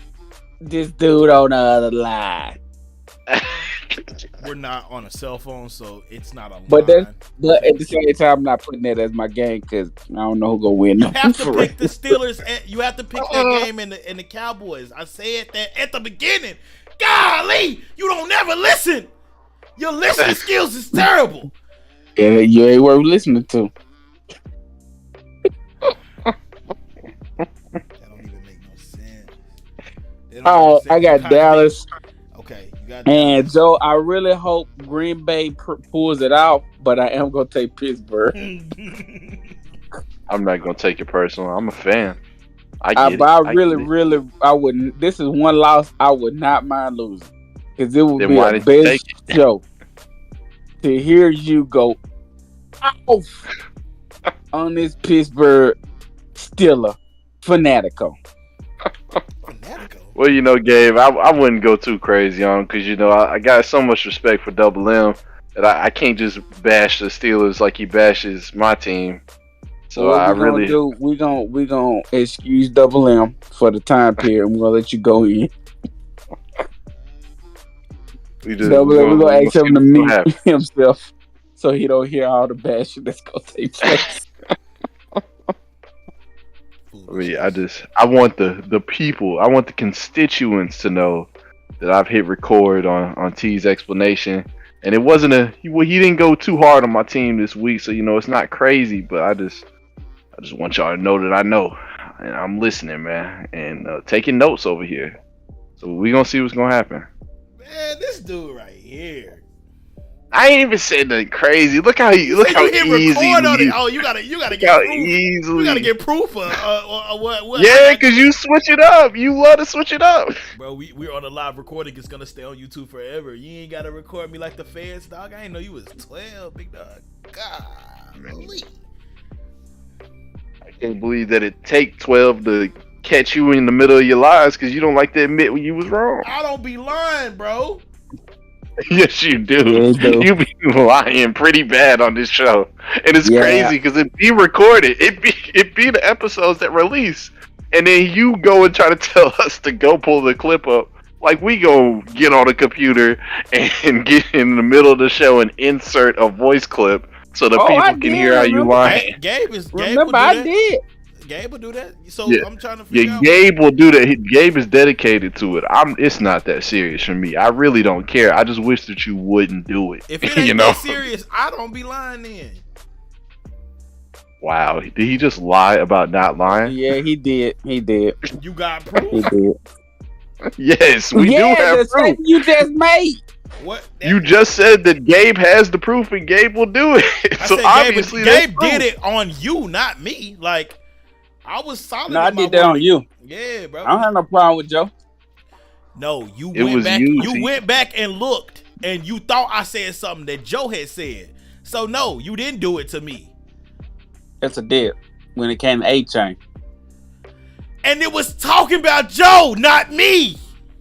this dude on the other line. we're not on a cell phone, so it's not a But line. at the same time, I'm not putting that as my game because I don't know who gonna win. You have to pick the Steelers. You have to pick that game and the Cowboys. I said that at the beginning. Golly, you don't never listen. Your listening skills is terrible. Yeah, you ain't worth listening to. That don't even make no sense. I got Dallas. Okay, you got And Dallas. Joe, I really hope Green Bay pulls it out, but I am gonna take Pittsburgh. I'm not gonna take it personal. I'm a fan. I I get it. really, I wouldn't. This is one loss I would not mind losing because it would Then be why a did you best take show to hear you go off on this Pittsburgh Steeler fanatico. Fanatico. Well, Gabe, I wouldn't go too crazy on because I got so much respect for Double M that I can't just bash the Steelers like he bashes my team. So we gonna excuse Double M for the time period. And we're gonna let you go in. We're gonna ask him to mute himself so he don't hear all the bashing that's gonna take place. I want the people, I want the constituents to know that I've hit record on T's explanation, and it wasn't he didn't go too hard on my team this week, so it's not crazy, but I just want y'all to know that I know, and I'm listening, man, and taking notes over here. So we gonna see what's gonna happen. Man, this dude right here. I ain't even saying nothing crazy. Look how easy. Record on it. Oh, you gotta get proof. Easily. You gotta get proof of what? Yeah, because you switch it up. You love to switch it up. Bro, we're on a live recording. It's gonna stay on YouTube forever. You ain't gotta record me like the feds, dog. I ain't know you was 12, big dog. Golly. I can't believe that it take 12 to catch you in the middle of your lies because you don't like to admit when you was wrong. I don't be lying, bro. Yes, you do. You be lying pretty bad on this show, and it's crazy because it be recorded. It be the episodes that release, and then you go and try to tell us to go pull the clip up. Like we go get on the computer and get in the middle of the show and insert a voice clip so the people can hear how you lie. Gabe did. Gabe will do that. So Yeah. I'm trying to figure out. Gabe will do that. Gabe is dedicated to it. It's not that serious for me. I really don't care. I just wish that you wouldn't do it. If it ain't that serious, I don't be lying then. Wow. Did he just lie about not lying? Yeah, he did. You got proof? He did. Yes, we do have proof. You just made. What? You just said that Gabe has the proof and Gabe will do it. So obviously Gabe did it on you, not me. Like I was solid. No, I did that on you. Yeah, bro. I don't have no problem with Joe. No, you It went was back. you, You T. went back and looked, and you thought I said something that Joe had said. So no, you didn't do it to me. That's a dip when it came to A-Chain. And it was talking about Joe, not me.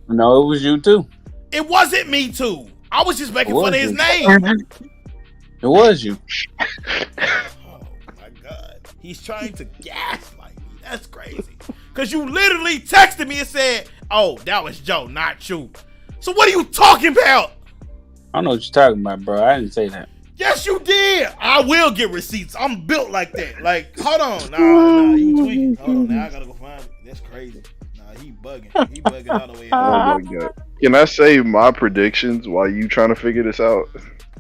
No, it was you too. It wasn't me too. I was just making fun of his name. It was you. Oh my God. He's trying to gaslight me. That's crazy. Because you literally texted me and said, oh, that was Joe, not you. So what are you talking about? I know what you're talking about, bro. I didn't say that. Yes, you did. I will get receipts. I'm built like that. Like, hold on. Nah, you tweaking. Hold on. Now I got to go find it. That's crazy. Nah, he bugging. He bugging all the way out. Oh my God. Can I say my predictions while you trying to figure this out?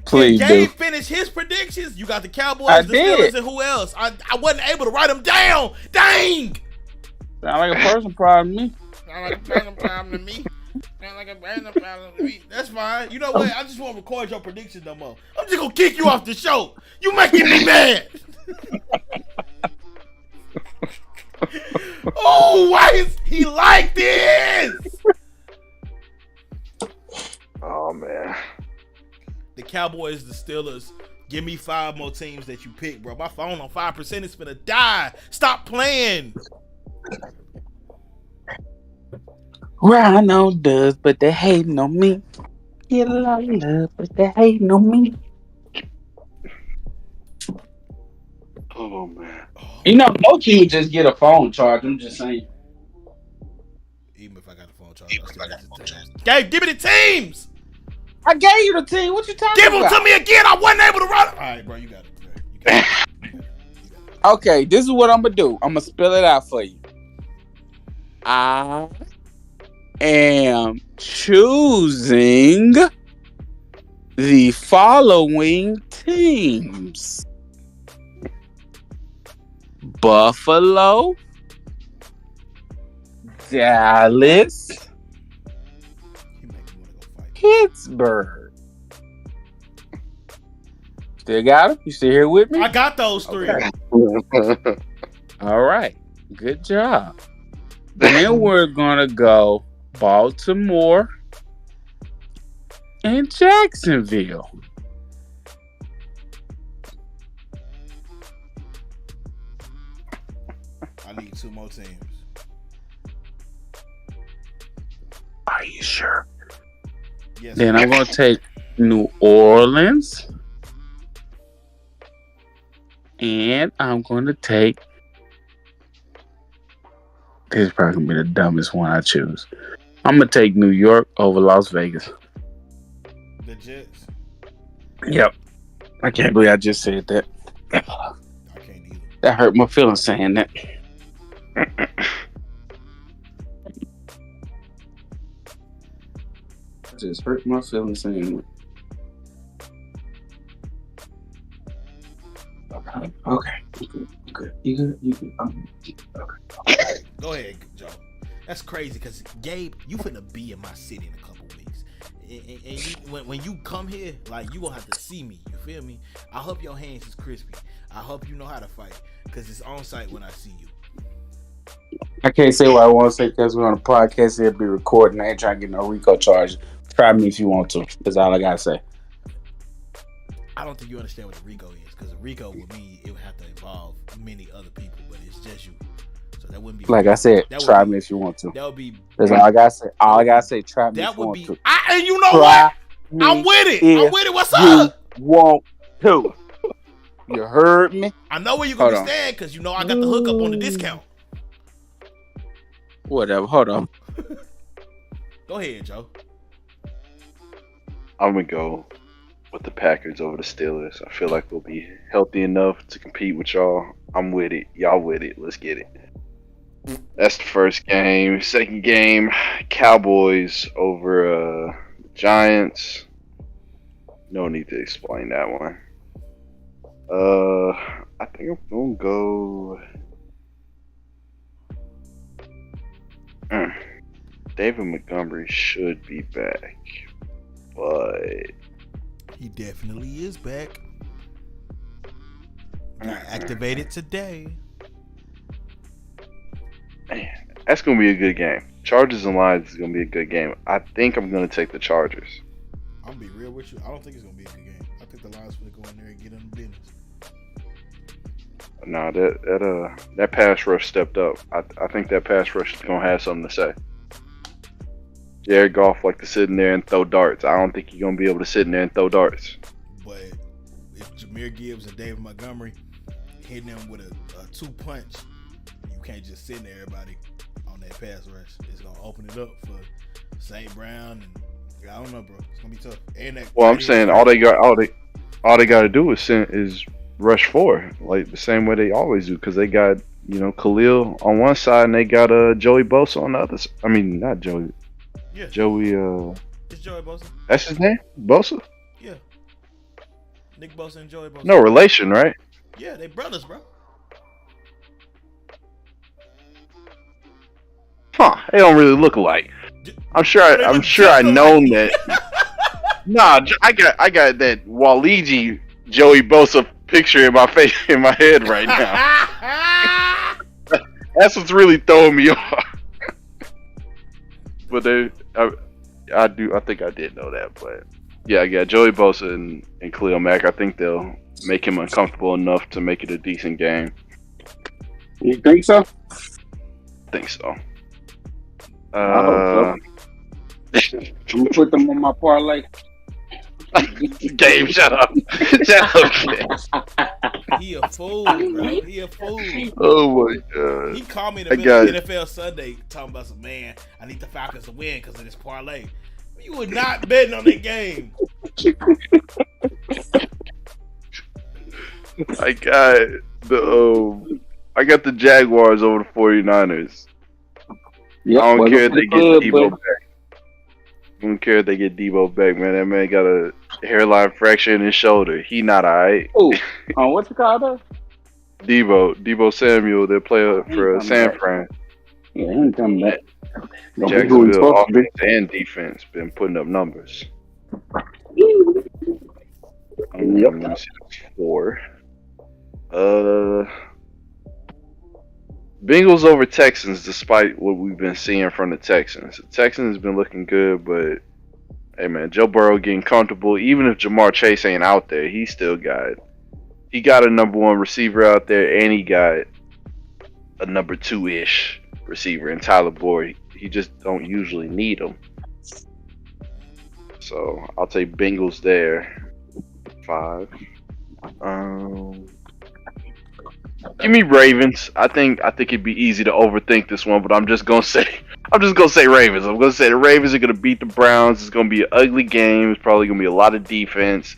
Please Did do. Gabe finish his predictions? You got the Cowboys, I the did. Steelers, and who else? I wasn't able to write them down. Dang. Sound like a personal problem to me. Sound like a personal problem to me. Sound like a personal problem to me. That's fine. You know what? I just won't record your predictions no more. I'm just gonna kick you off the show. You making me mad. Oh, why is he like this? Oh man. The Cowboys, the Steelers. Give me 5 more teams that you pick, bro. My phone on 5% is finna die. Stop playing. Rhino does, but they hating on me. Get a lot of love, but they hating on me. Oh man. You know, most people just get a phone charge. I'm just saying. Even if I got the phone charge, Gabe, give me the teams. I gave you the team. What you talking Give them about? to me again. I wasn't able to run. All right, bro, you got it. Bro. You got it. Okay, this is what I'm gonna do. I'm gonna spell it out for you. I am choosing the following teams: Buffalo, Dallas, You make me want to go fight. Pittsburgh. Still got him? You still here with me? I got those three. Okay. All right. Good job. Then we're gonna go Baltimore and Jacksonville. I need 2 more teams. Are you sure? Yes. Then I'm gonna take New Orleans. And I'm gonna take, this is probably gonna be the dumbest one I choose. I'm gonna take New York over Las Vegas. The Jets. Yep. I can't believe I just said that. I can't either. That hurt my feelings saying that. I just hurt my feelings saying that. Okay. You good. Okay. Go ahead, Joe. That's crazy because Gabe, you finna be in my city in a couple weeks. And you, when you come here, like, you gonna have to see me. You feel me? I hope your hands is crispy. I hope you know how to fight because it's on site when I see you. I can't say what I want to say because we're on a podcast. It'll be recording. I ain't trying to get no RICO charge. Try me if you want to. That's all I gotta say. I don't think you understand what the RICO is because the RICO would mean it would have to involve many other people, but it's just you. So that wouldn't be Like I said, try me if you want to. That would be. That's all I gotta say. All I gotta say, try me if you want to. And you know Try what? I'm with it. I'm with it. What's you up? Want to? You heard me? I know where you're gonna stand because you know I got the hookup on the discount. Whatever. Hold on. Go ahead, Joe. I'm gonna go with the Packers over the Steelers. I feel like we'll be healthy enough to compete with y'all. I'm with it. Y'all with it. Let's get it. That's the first game. Second game, Cowboys over Giants. No need to explain that one. I think I'm gonna go. David Montgomery should be back, but he definitely is back. Got activated today. Man, that's gonna be a good game. Chargers and Lions is gonna be a good game. I think I'm gonna take the Chargers. I'm gonna be real with you. I don't think it's gonna be a good game. I think the Lions will go in there and get on the business. Nah, that pass rush stepped up. I think that pass rush is gonna have something to say. Jared Goff like to sit in there and throw darts. I don't think he's gonna be able to sit in there and throw darts. But if Jahmyr Gibbs and David Montgomery hitting them with a 2-punch, you can't just sit in there, everybody, on that pass rush. It's gonna open it up for St. Brown and I don't know, bro. It's gonna be tough. And that, well, I'm saying all they got to do is rush 4, like the same way they always do, because they got Khalil on one side and they got Joey Bosa on the other side. I mean, not Joey. Yeah. Joey. It's Joey Bosa. That's his name, Bosa. Yeah. Nick Bosa and Joey Bosa. No relation, right? Yeah, they brothers, bro. Huh? They don't really look alike. I'm sure I known that. Nah, I got that Waligi Joey Bosa picture in my face in my head right now. That's what's really throwing me off. But I think I did know that. But yeah, Joey Bosa and Khalil Mack. I think they'll make him uncomfortable enough to make it a decent game. You think so? I think so. I hope so. You put them on my parlay. Gabe, shut up. Shut up. He a fool, bro. He a fool. Oh my god. He called me in the middle of NFL Sunday talking about some, man, I need the Falcons to win because of this parlay. You were not betting on that game. I got the Jaguars over the 49ers. Yep, I don't care if they get Debo but back. I don't care if they get Debo back, man. That man got a hairline fracture in his shoulder. He not alright. oh, what you call that? Debo Samuel, their player for San Fran. Yeah, he ain't coming back. Jacksonville offense and defense been putting up numbers. Let me see the score. Bengals over Texans, despite what we've been seeing from the Texans. The Texans has been looking good, but hey man, Joe Burrow getting comfortable. Even if Jamar Chase ain't out there, he got a number one receiver out there, and he got a number two-ish receiver in Tyler Boyd. He just don't usually need him. So I'll take Bengals there. 5. Give me Ravens. I think it'd be easy to overthink this one, but I'm just gonna say Ravens. I'm gonna say the Ravens are gonna beat the Browns. It's gonna be an ugly game. It's probably gonna be a lot of defense,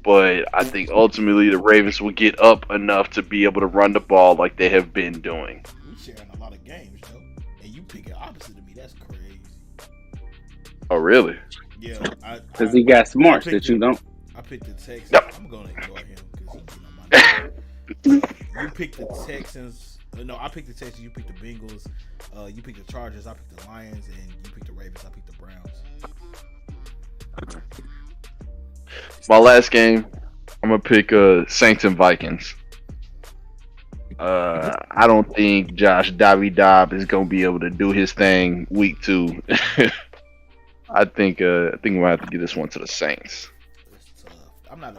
but I think ultimately the Ravens will get up enough to be able to run the ball like they have been doing. We sharing a lot of games, though, and you pick it opposite of me. That's crazy. Oh really? Yeah, Because he got smarts that you don't. I picked the Texans. Yep. I'm gonna ignore him because he's getting on my nerves. You picked the Texans. No, I picked the Texans. You picked the Bengals. You picked the Chargers. I picked the Lions, and you picked the Ravens. I picked the Browns. My last game, I'm gonna pick Saints and Vikings. I don't think Josh Dobb is gonna be able to do his thing week 2. I think we're gonna have to give this one to the Saints. It's tough. I'm not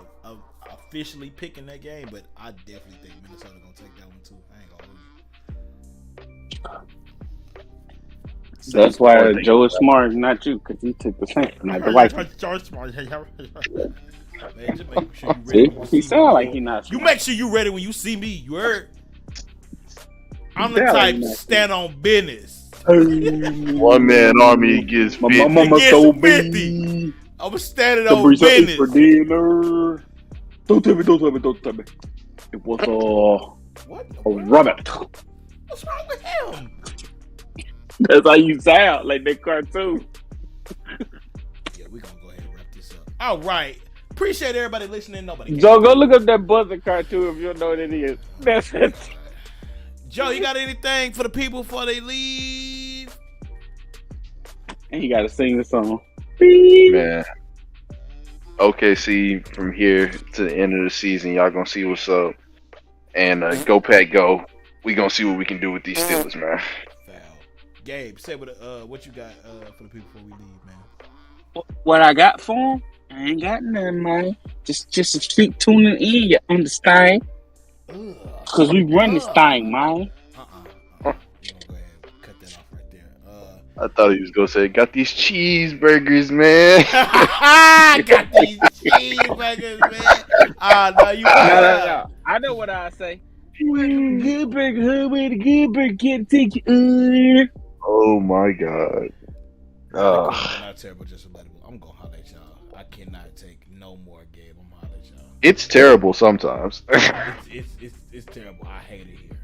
officially picking that game, but I definitely think Minnesota gonna take that one too. I ain't gonna lose. That's why Joe is smart, not you, because he took the Saints, not the Vikings. Man, just make sure you ready. See, when you he see sound me, like bro. he not. You make sure you ready when you see me. You heard? I'm the sound like type he to not. stand on business. One man army against 50. My mama Against told 50. me I was standing to on bring something for business. dinner. Don't tell me. It was What? a rabbit. What's wrong with him? That's how you sound, like that cartoon. Yeah, we're gonna go ahead and wrap this up. All right. Appreciate everybody listening. Nobody. Joe, go look up that buzzer cartoon if you don't know what it is. That's it. Joe, you got anything for the people before they leave? And you gotta sing the song. Man. OKC from here to the end of the season, y'all gonna see what's up. And go Pack go. We gonna see what we can do with these Steelers, man. Foul. Gabe, say what you got for the people before we leave, man. What I got for him? I ain't got nothing, man. Just keep tuning in, you understand? Because we run this thing, man. We're gonna go ahead and cut that off right there. I thought he was gonna say, got these cheeseburgers, man. Got these cheeseburgers, man. No, you. No. I know what I say. Good burger, where the good burger can't take you. Oh my god. They're not terrible, just relatable. I'm gonna holler at y'all. I cannot take no more game. I'm gonna holler at y'all. It's terrible sometimes. It's terrible. I hate it here.